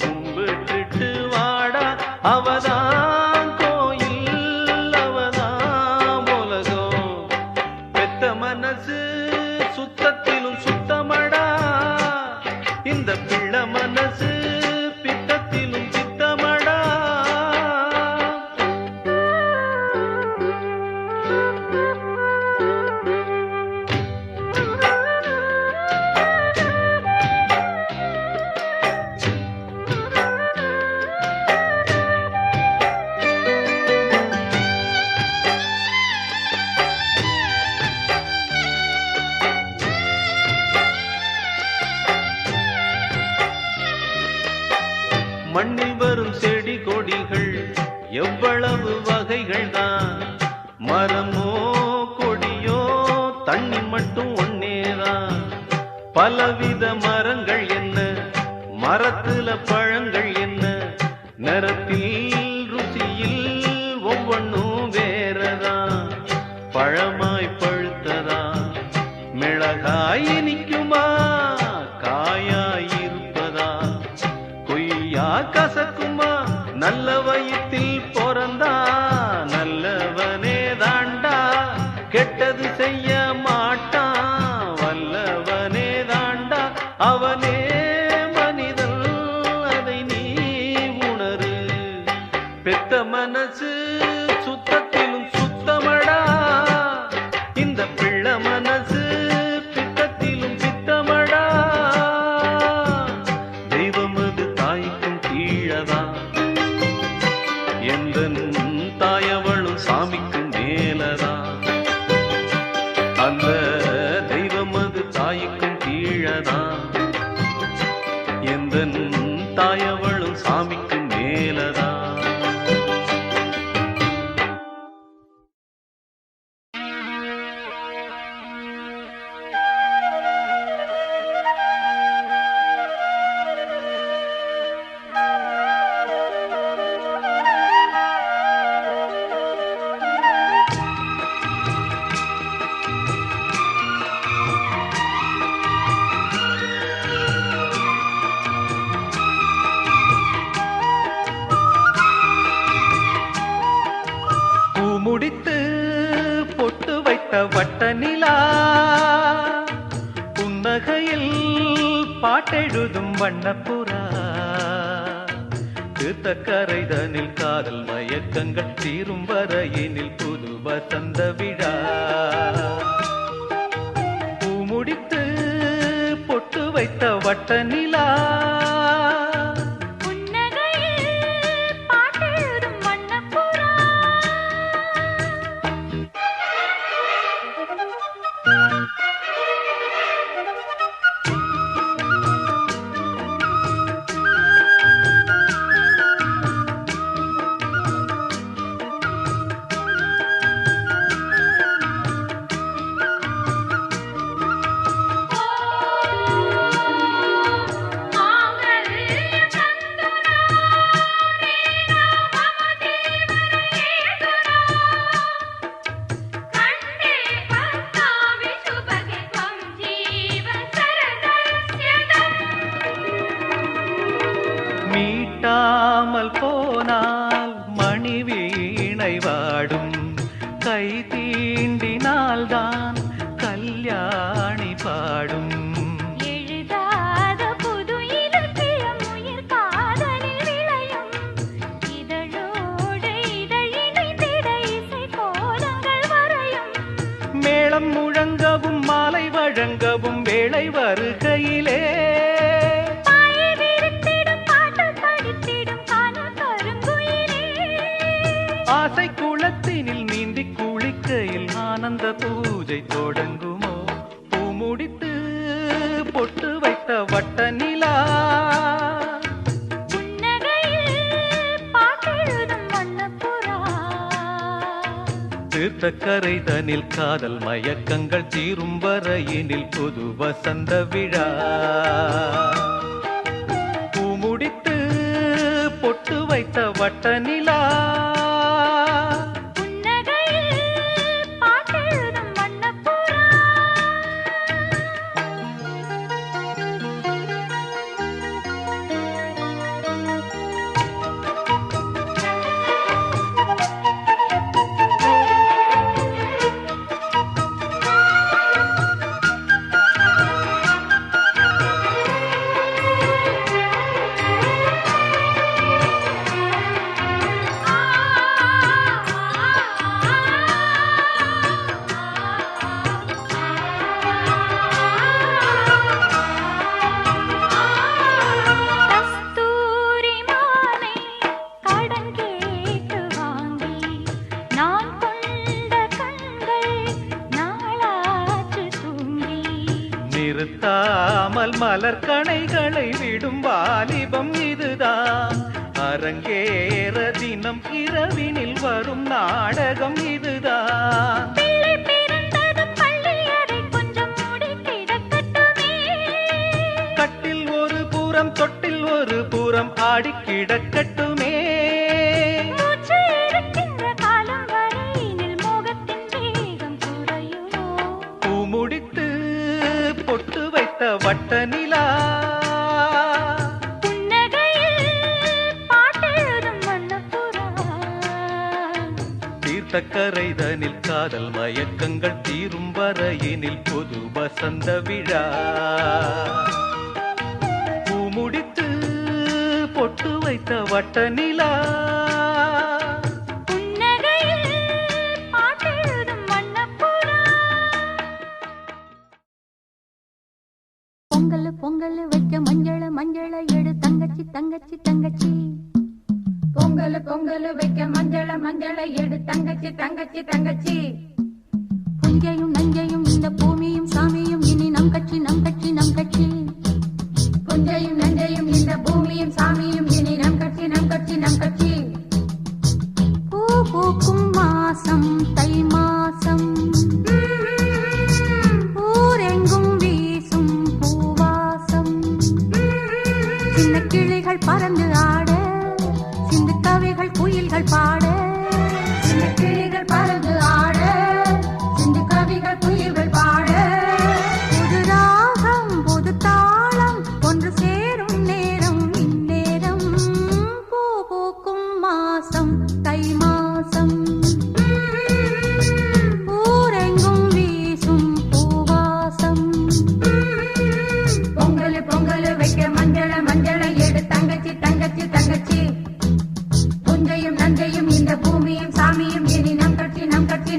கும்பிட மண்ணில் வரும் செடி கொடிகள் எவ்வளவு வகைகள் தான். மரமோ கொடியோ தண்ணி மட்டும் ஒன்னேதான். பலவித மரங்கள் என்ன, மரத்துல பழங்கள் என்ன, நிறத்தில் ருசியில் ஒவ்வொன்றும் வேறதான். பழமாய் பழுத்ததா, மிளகாய் இனிக்குமா, காயாய் இருப்பதா, கொய்யா கசக்குமா, நல்ல வயிற்றில் பிறந்தா நல்லவனே தாண்டா, கெட்டது செய்ய மாட்டான் வல்லவனே தாண்டா, அவனே மனிதன் அதை நீ உணரு. பெத்த மனசு சுத்தத்திலும் சுத்தமடா, இந்த பிள்ளை மனசு பித்தத்திலும் பித்தமடா. தெய்வம் அது தாய்க்கும் கீழதான், எந்த தாயவளும் சாமிக்கு மேலதான். அந்த தெய்வம் அது தாய்க்கும் கீழதான், எந்த தாயவளும் சாமிக்கு மேலதான். முடித்து பொட்டு வைத்த வட்ட நிலா, புன்னகையில் பாட்டெழுதும் வண்ணப்புறா, தீர்த்தக்கரைதனில் காதல் மயக்கங்கள் தீரும் வரையினில் புது வசந்த விழா. பூமுடித்து பொட்டு வைத்த வட்ட நிலா, மீட்டாமல் போனால் மணி வீணை வாடும், கை தீண்டினால்தான் கல்யாணி பாடும். எழுதாத புது இலக்கியம் உயிர் காதலில் விளையும், இதழோடு இதழிணைந்திட இசை கோலங்கள் வரையும். மேளம் முழங்கவும் மாலை வழங்கவும் வேளை வருகையிலே, ஆசை குளத்தினில் நீந்தி குளிக்கையில் ஆனந்த பூஜை தொடங்குமோ. பூமுடித்து பொட்டு வைத்த வட்ட நிலா, தீர்த்தக்கரைதனில் காதல் மயக்கங்கள் தீரும் வரையினில் புது வசந்த விழா. பூமுடித்து பொட்டு வைத்த வட்ட நிலா, நிறுத்தாமல் மலர் கணைகளை விடும் வாலிபம் இதுதான். அரங்கேற தினம் இரவினில் வரும் நாடகம் இதுதான். பிள்ளை பிறந்ததும் பள்ளி அறை கொஞ்சம் மூடி கிடக்கட்டுமே. கட்டில் ஒரு புறம் தொட்டில் ஒரு புறம் ஆடி கிடக்கட்டுமே. மூச்சு இருக்கின்ற காலம் வரையினில் மோகத்தின் வேகம் குறையுமோ? பூ முடித்து பொட்டு வைத்த வட்ட நிலா, தீர்த்தக்கரைதனில் காதல் மயக்கங்கள் தீரும் வரையினில் புது வசந்த விழா. பூ முடித்து பொட்டு வைத்த வட்ட நிலா, பொங்கல் பொங்கல் வைக்க மஞ்சள மஞ்சள எடு தங்கச்சி தங்கச்சி தங்கச்சி. பொங்கல் பொங்கல் வைக்க மஞ்சள மஞ்சள எடு தங்கச்சி தங்கச்சி தங்கச்சி. புஞ்சையும் நஞ்சையும் இந்த பூமியும் சாமியும் இனி நம் கட்சி நம் கட்சி நம் கட்சி. புஞ்சையும் நஞ்சையும் இந்த பூமியும் சாமியும் இனி நம் கட்சி நம் கட்சி நம் கட்சி. பூ பூக்கும் மாசம் தை மாசம், ஊரெங்கும் வீசும் பூவாசம். சின்ன கிளிகள் பறந்து ஆட, சிந்து கவிகள் குயில்கள் பாட. சின்ன கிளிகள் பறந்து ஆட, சிந்து கவிகள் குயில்கள் பாட. புது ராகம் புது தாளம் ஒன்று சேரும் நேரம் இந்நேரம். பூ பூக்கும் மாசம் தை மாசம், ஊரெங்கும் வீசும் பூவாசம். பொங்கல் பொங்கல் வைக்க மஞ்சள மஞ்சள எடு தங்கச்சி தங்கச்சி தங்கச்சி. புஞ்சையும் நஞ்சையும் இந்த பூமியும் சாமியும் இனி நம் கட்சி நம் கட்சி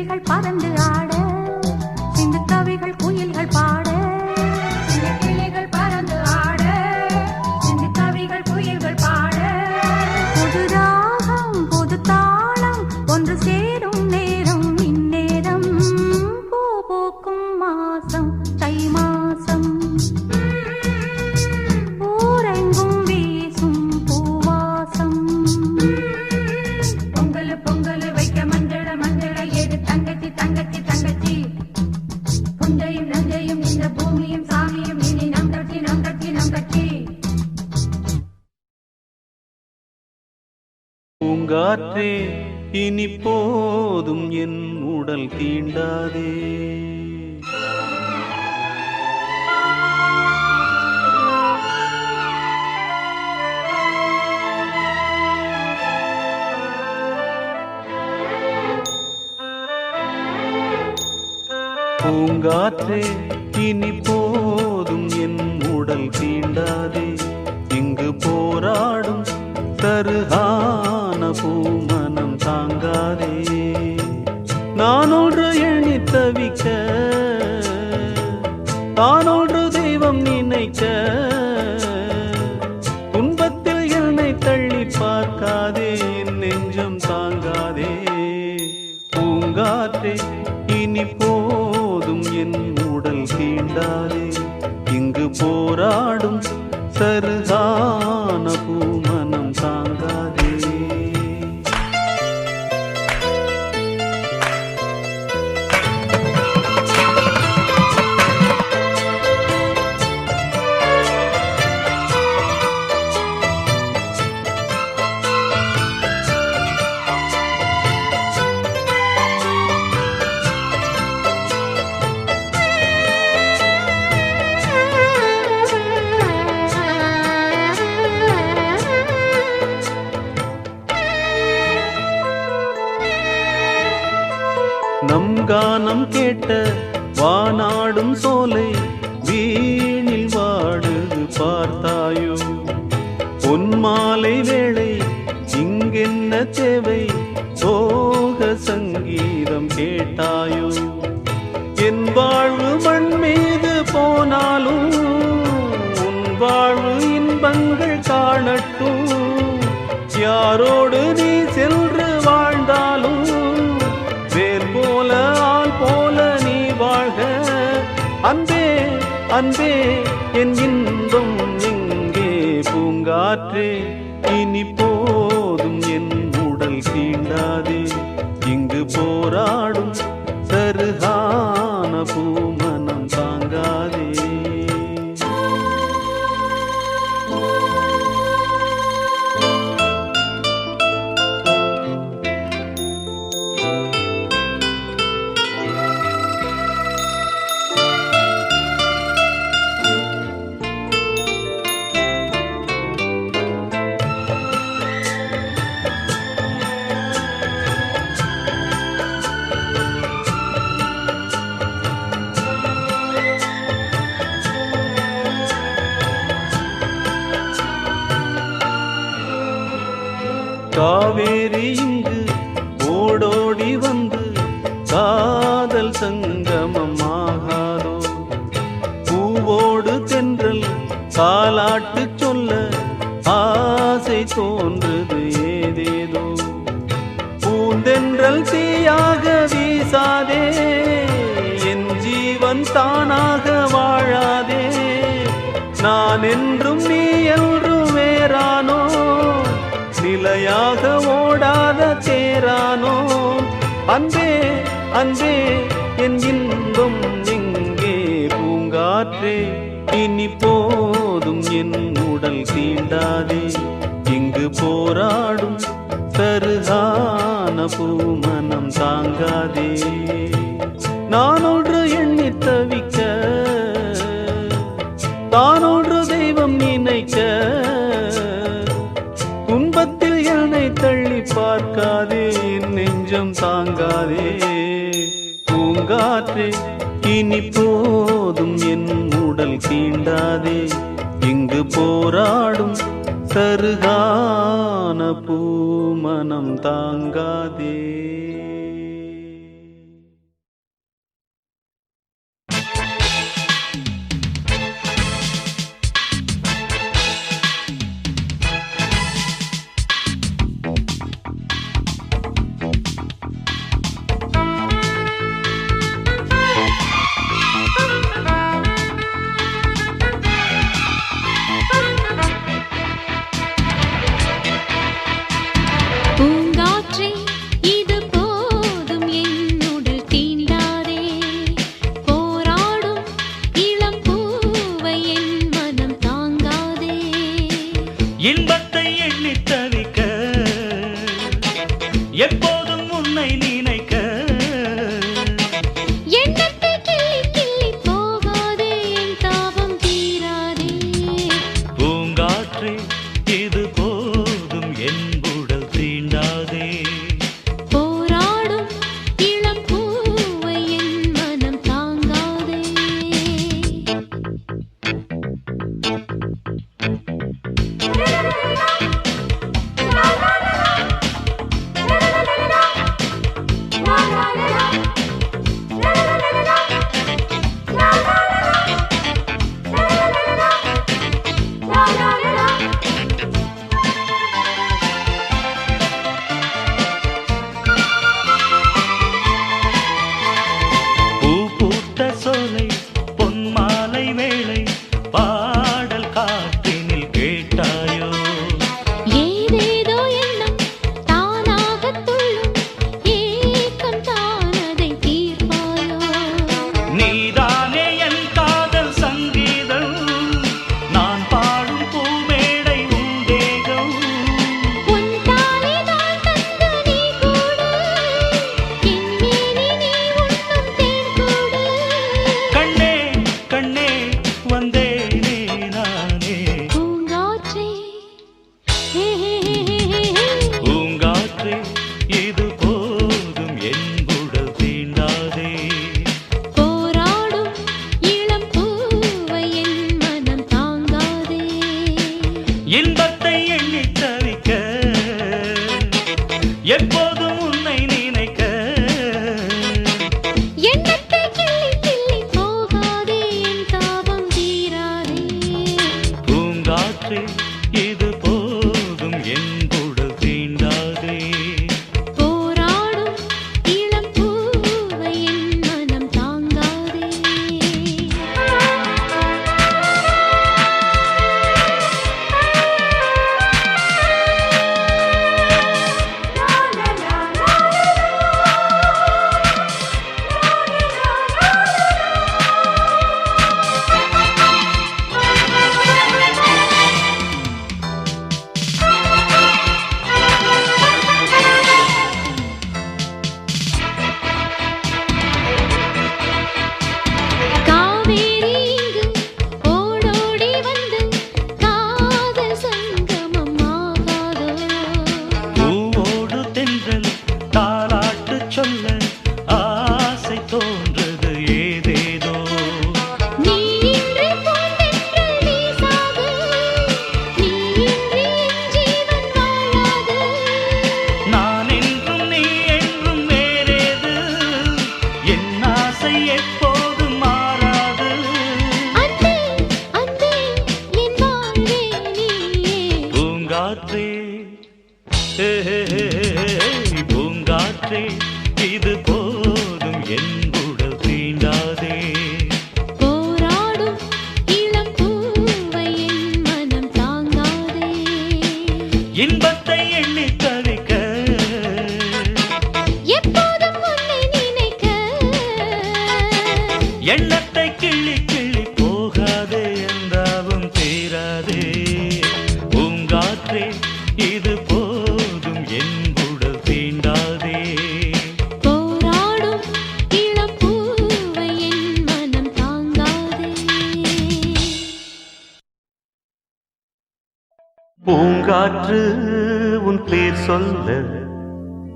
கிளிகள் பறந்து ஆட சிந்து கவிகள் குயில்கள் பாட சின்ன கிளிகள் பறந்து ஆட சிந்து கவிகள் குயில்கள் பாட புது ராகம் புது தாளம் ஒன்று சேரும் நேரம் இந்நேரம் பூ பூக்கும் மாசம் தை மாசம் ஊரெங்கும் வீசும் பூவாசம் பொங்கல் பொங்கல் வைக்க மஞ்சள மஞ்சள எடு தங்கச்சி தங்கச்சி தங்கச்சி புஞ்சையும் நஞ்சையும் இந்த பூமியும் சாமியும் இனி நம் கட்சி நம் கட்சி நம் கட்சி பூங்காற்றே இனி போதும் என் உடல் தீண்டாதே பூங்காற்றே இனி போதும் என் உடல் தீண்டாதே இங்கு போராடும் தருகான பூமனம் தாங்காதே நானொன்று எண்ணி தவிக்க தானொன்று தெய்வம் நினைக்க துன்பத்தில் என்னை தள்ளி பார்க்காதே என் நெஞ்சம் தாங்காதே பூங்காற்றே இனி போதும் என் உடல் தீண்டாதே இங்கு போராடும் சருகான பூமனம் தாங்காதே நம் கானம் கேட்ட வானாடும் சோலை வீணில் வாடுது பார்த்தாயோ பொன்மாலை வேளை இங்கென்ன தேவை சோக சங்கீதம் கேட்டாயோ என் வாழ்வு மண் மீது போனாலும் உன் வாழ்வு இன்பங்கள் காணட்டும் யாரோடு நீ சென்று வாழ்ந்தாலும் வேர் போல ஆள் போல நீ வாழ்க அன்பே அன்பே என் இன்பம் எங்கே பூங்காற்றே இனி போதும் என் உடல் தீண்டாதே இங்கு போராடும் சருகான பூமனம் தாங்காதே காவேரி இங்கு ஓடோடி வந்து காதல் சங்கமம் ஆகாதோ பூவோடு தென்றல் தாலாட்டு சொல்ல ஆசை தோன்றுது ஏதேதோ பூந்தென்றல் தீயாக வீசாதே என் ஜீவன் தானாக வாழாதே நான் என்றும் நீ என்றும் வேறானோ நிலையாக ஓடாத தேரானோ அன்பே அன்பே என் இன்பம் எங்கே பூங்காற்றே இனி போதும் என் உடல் தீண்டாதே இங்கு போராடும் சருகான பூமனம் தாங்காதே நானொன்று எண்ணி தவிக்க தானொன்று தெய்வம் நினைக்க துன்பத்தில் என்னை தள்ளி பார்க்காதே என் நெஞ்சம் தாங்காதே பூங்காற்றே இனி போதும் என் உடல் தீண்டாதே இங்கு போராடும் சருகான பூமனம் தாங்காதே ஆசை எப்போதும் மாறாது. அன்பே அன்பே என் வாழ்வே நீயே. பூங்காற்றே பூங்காற்றே இது போதும் என் உடல் தீண்டாதே. போராடும் இளம் பூவை என் மனம் தாங்காதே. இன்பத்தை எண்ணி தவிக்க எப்போதும் உன்னை நினைக்க. எண்ணத்தை கிள்ளி கிள்ளி போகாதே என்றாவும் தீராதே. பூங்காற்றே இது போதும் என் உடல் தீண்டாதே. போராடும் இளம் பூவை என் மனம் தாங்காதே. பூங்காற்று உன் பேர் சொல்ல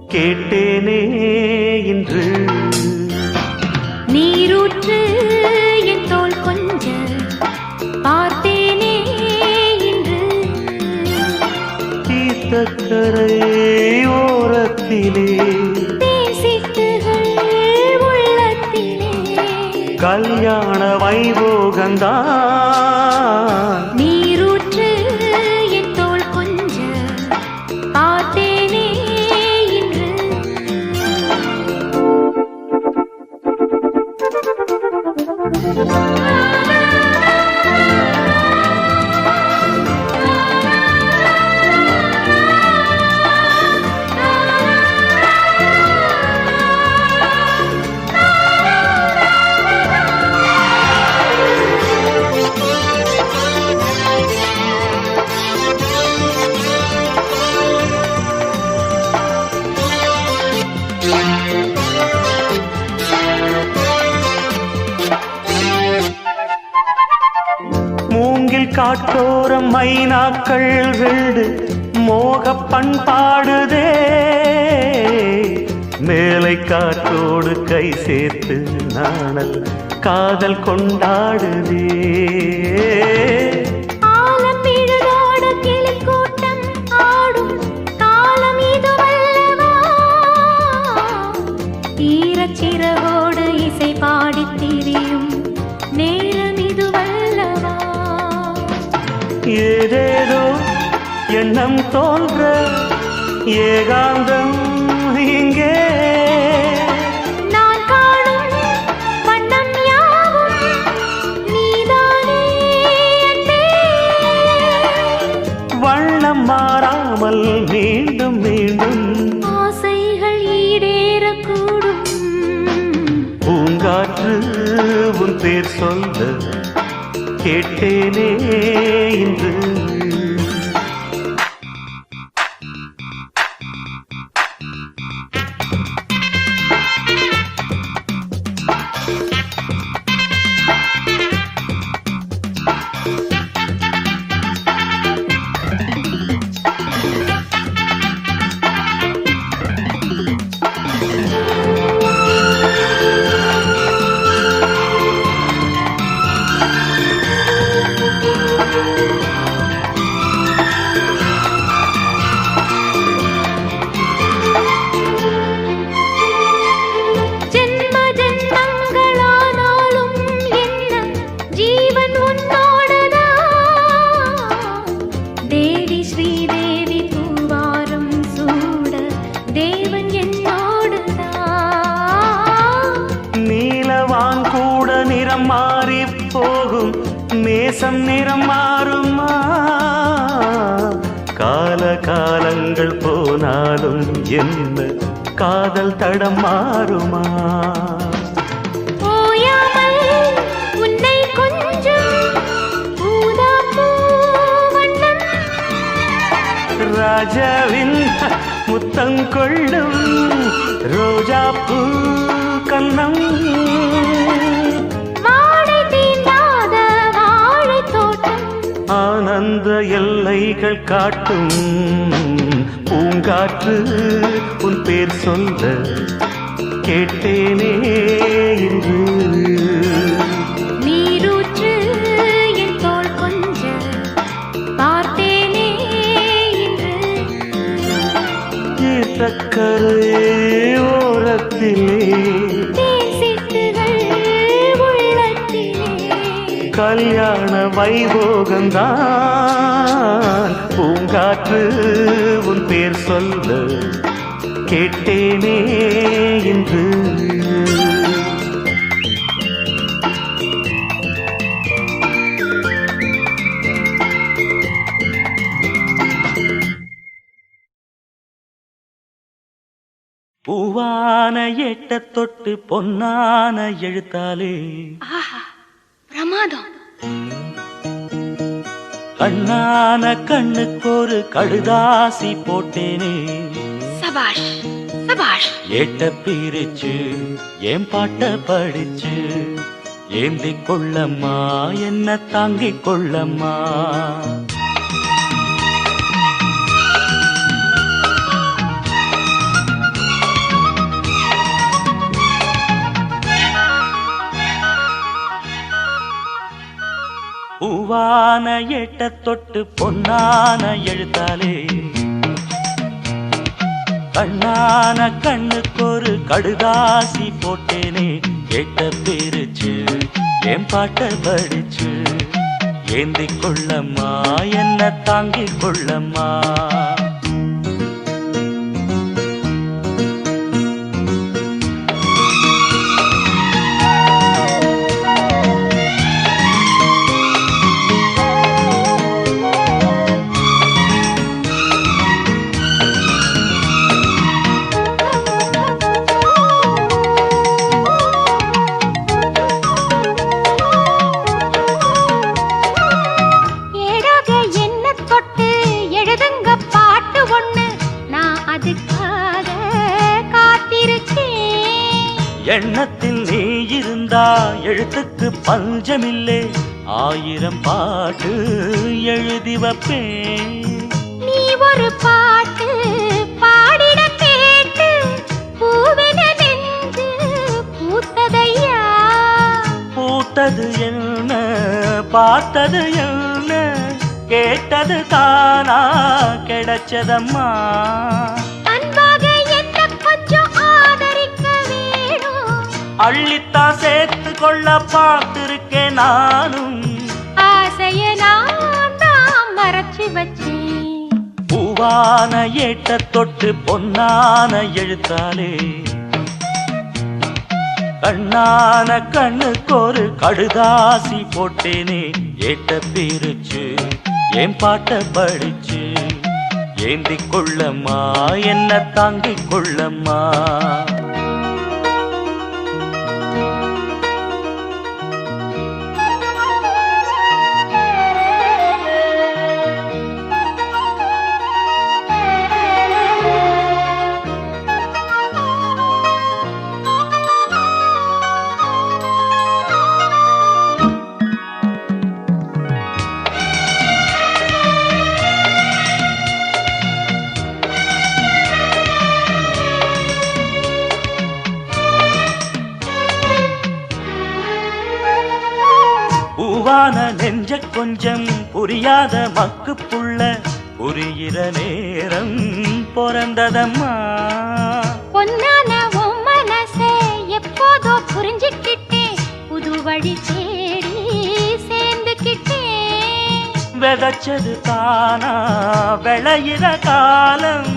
கேட்டேனே இன்று. நீரூற்று என் தோள் கொஞ்ச பார்த்தேனே இன்று. தீர்த்தக்கரை ஓரத்திலே தேசித்துகள் உள்ளத்திலே. கல்யாண வைபோகந்தான். நீரூற்று என் தோள் கொஞ்ச பார்த்தேனே இன்று. மூங்கில் காட்டோரம் மைனாக்கள் வீடு மோக பண்பாடுதே. மேலை காற்றோடு கை சேர்த்து நாணல் காதல் கொண்டாடுதே. ஆலம் இழுதோட கிளிக்கூட்டம் ஆடும் காலம் இதுவல்லவா. ஈரச்சிறகோடு இசை பாடித் திரியும் நேரம் இதுவல்லவா. ஏதேதோ எண்ணம் தோன்ற ஏகாந்தம் இங்கே. நான் காணும் வண்ணம் யாவும் நீதானே அன்பே. வண்ணம் மாறாமல் மீண்டும் மீண்டும் ஆசைகள் ஈடேறக்கூடும். பூங்காற்று உன் பேர் சொல்ல கேட்டேனே இன்று. ஜென்ம ஜென்மங்களானாலும் என்ன ஜீவன் உன்னோடுதான். தேவி ஸ்ரீதேவி பூவாரம் சூட தேவன் என்னோடுதான். நீலவான் கூட நிறம் மாறி போகும் நேசம் நிறம் மாறுமா. கால காலங்கள் போனாலும் என்ன காதல் தடம் மாறுமா. ஓயாமல் உன்னை கொஞ்சம் ஊதாப்பூ வண்ணம். ராஜாவின் முத்தங்கொள்ளும் ரோஜாப்பூ கன்னம். வாடை தீண்டாத வாழைத் தோட்டம். ஆனந்த எல்லைகள் காட்டும். பூங்காற்று உன் பேர் சொல்ல கேட்டேனே இன்று. நீரூற்று என் தோள் கொஞ்ச பார்த்தேனே இன்று. தீர்த்தக்கரை ஓரத்திலே தேசிட்டுகள் கல்யாண வைபோகந்தான் பூங்காற்று உன் பேர் சொல்ல கேட்டேனே என்று பூவான எட்ட தொட்டு பொன்னான எழுத்தாலே ஆஹா பிரமாதம். கண்ணான கண்ணுக்கு ஒரு கடுதாசி போட்டேனே சபாஷ் சபாஷ். ஏட்ட பிரிச்சு ஏன் பாட்ட படிச்சு ஏந்தி கொள்ளம்மா என்ன தாங்கிக் கொள்ளம்மா. பூவான எட்ட தொட்டு பொன்னான எழுத்தாலே கண்ணான கண்ணுக்கு ஒரு கடுதாசி போட்டேனே கேட்ட பிரிச்சு என் பாட்ட படிச்சு ஏந்தி கொள்ளம்மா என்ன தாங்கிக் கொள்ளம்மா. எண்ணத்தில் நீ இருந்தா எழுத்துக்கு பஞ்சமில்லை 1000 பாட்டு எழுதி வைப்பேன். நீ ஒரு பாட்டு பாடிட கேட்டு பூவென நெஞ்சு பூத்ததையா. பூத்தது என்ன பார்த்தது என்ன கேட்டது தானா கிடைச்சதம்மா. அள்ளித்தான் சேர்த்து கொள்ள பார்த்திருக்கேன் நானும். ஆசைய நான் மறைச்சு வச்சேன். பூவான ஏட்ட தொட்டு பொன்னான எழுத்தாலே கண்ணான கண்ணுக்கு ஒரு கடுதாசி போட்டேனே ஏட்ட பிரிச்சு என் பாட்ட படிச்சு ஏந்தி கொள்ளம்மா என்ன தாங்கிக் கொள்ளம்மா. பூவான நெஞ்ச கொஞ்சம் புரியாத மக்கு புள்ள புரிகிற நேரம் பிறந்ததம்மா. பொன்னான உன் மனசே எப்போதோ புரிஞ்சுக்கிட்டேன். புது வழி தேடி சேர்ந்துக்கிட்டேன். விதைச்சது தானா விளையிற காலம்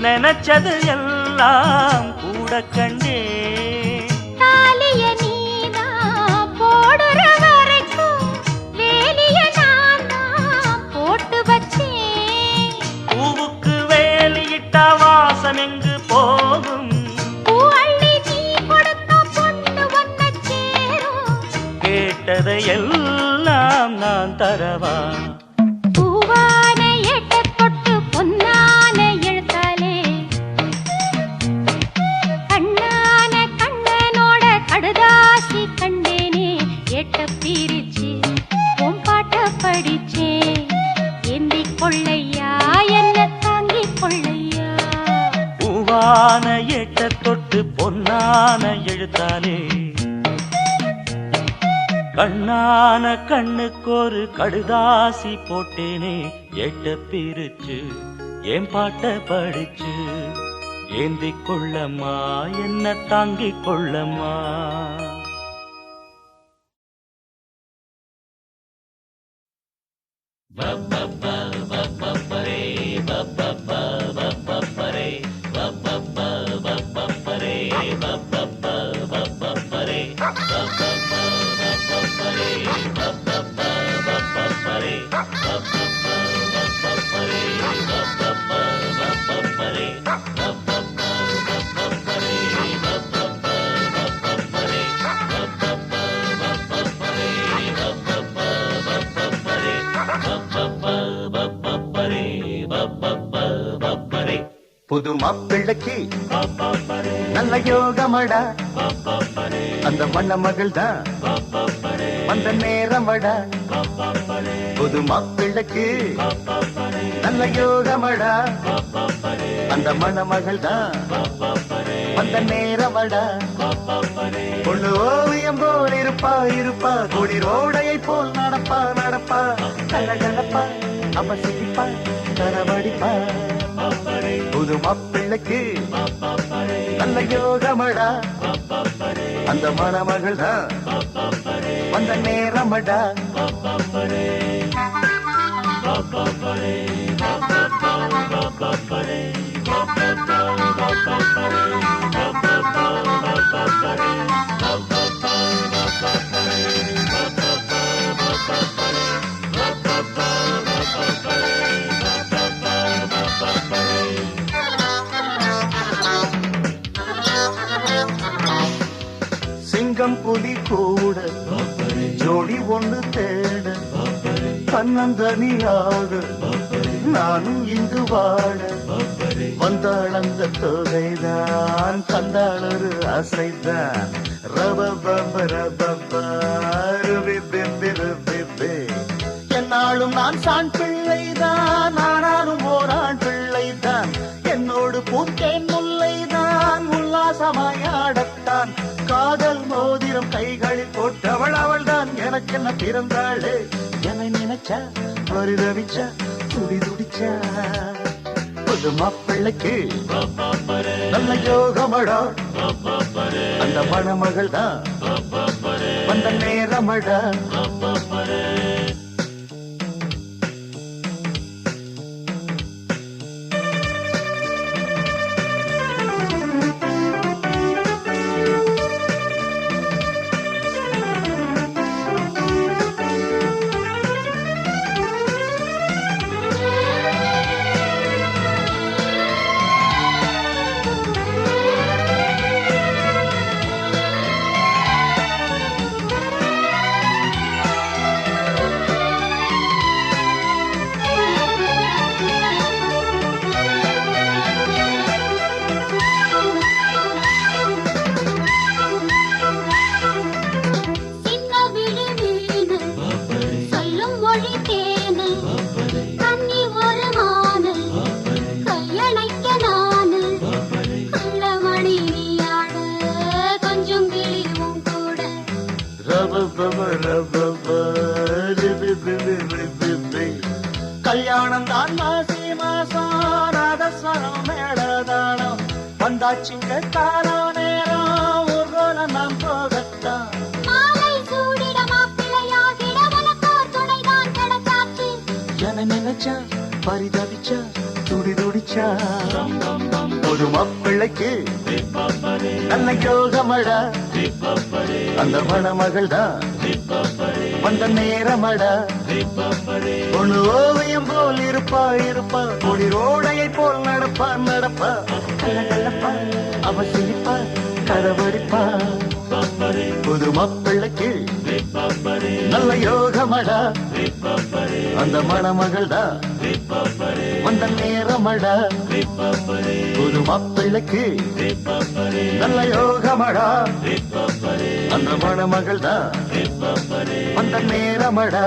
நினைச்சது எல்லாம் கூட கண்டே. தாலிய நீதான் போடுற வரைக்கும் வேலிய நான் போட்டு வச்சேன். பூவுக்கு வேலியிட்ட வாசம் எங்கு போகும். பூ அள்ளி நீ கொடுத்த பொண்ணு ஒன்ன சேரும். கேட்டதை எல்லாம் நான் தரவா. பூவான எட்ட தொட்டு பொன்னான எழுத்தாலே கண்ணான கண்ணனோட கடுதாசி கண்டேனே எட்ட பிரிச்சு உன் பாட்ட படிச்சேன். ஏந்தி கொள்ளையா என்ன தாங்கிக் கொள்ளையா. பூவான ஏட்ட தொட்டு பொன்னான எழுத்தாலே கண்ணான கண்ணுக்கு ஒரு கடுதாசி போட்டேனே ஏட்ட பிரிச்சு என் பாட்ட படிச்சு ஏந்தி கொள்ளம்மா என்ன தாங்கிக் கொள்ளம்மா. புது மாப்பிள்ளைக்கு நல்ல யோகமடா, அந்த மண்ண மகள் தான் வந்த நேரமடா. புது மாப்பிள்ளைக்கு நல்ல யோகமடா, அந்த மண மகள் தான் வந்த நேரமடா. பொண்ணு ஓவியம் போல் இருப்பா இருப்பா, குளிரோடையை போல் நடப்பா நடப்பா, கலகலப்பா அவ சிரிப்பா கரவடிப்பா. புது மாப்பிள்ளைக்கு நல்ல யோகமடா, அந்த மணமகள் தான் வந்த நேரமடா. சிங்கம் புலி கூட ஜோடி ஒன்று தேட, தன்னந்தனியாக நானும் இங்கு வாழ. வந்தாள் அந்த தொகைதான், தந்தாளொரு அசைதான். என்னாலும் நான் சான் பிள்ளைதான், ஆனாலும் ஓரான் பிள்ளைதான். என்னோடு பூத்தேன் முல்லைதான், உல்லாசமாயாடத்தான். காதல் மோதிரம் கைகளில் போட்டவள் அவள்தான், எனக்கு என்ன பிறந்தாளே. என்னை நினைச்சா பரிதவிச்சா துடி துடிச்சா. புது மாப்பிள்ளைக்கு நல்ல யோகமடா, அந்த மணமகள் தான் வந்த நேரமடா. கல்யாணம் தான் மாசி மாசம், நாதஸ்வரம் மேளதானம் வந்தாச்சுங்க. காலம் நேரம் ஊர்வல நாம் போகத்தான். என நினைச்சா பரிதவிச்சா துடி துடிச்சா. ஒரு மாப்பிள்ளைக்கு நல்ல யோகமடா, அந்த மணமகள் தான் வந்த நேரமடா. ஒண்ணு ஓவியம் போல் இருப்பா இருப்பா, குளிரோடையை போல் நடப்பா நடப்பா, கலகலப்பா அவ சிரிப்பா கரவடிப்பா. புது மாப்பிள்ளைக்கு நல்ல யோகமடா, அந்த மணமகள் தான் வந்த நேரமடா. புது மாப்பிள்ளைக்கு நல்ல யோகமடா, அந்த மணமகள் தான் வந்த நேரமடா.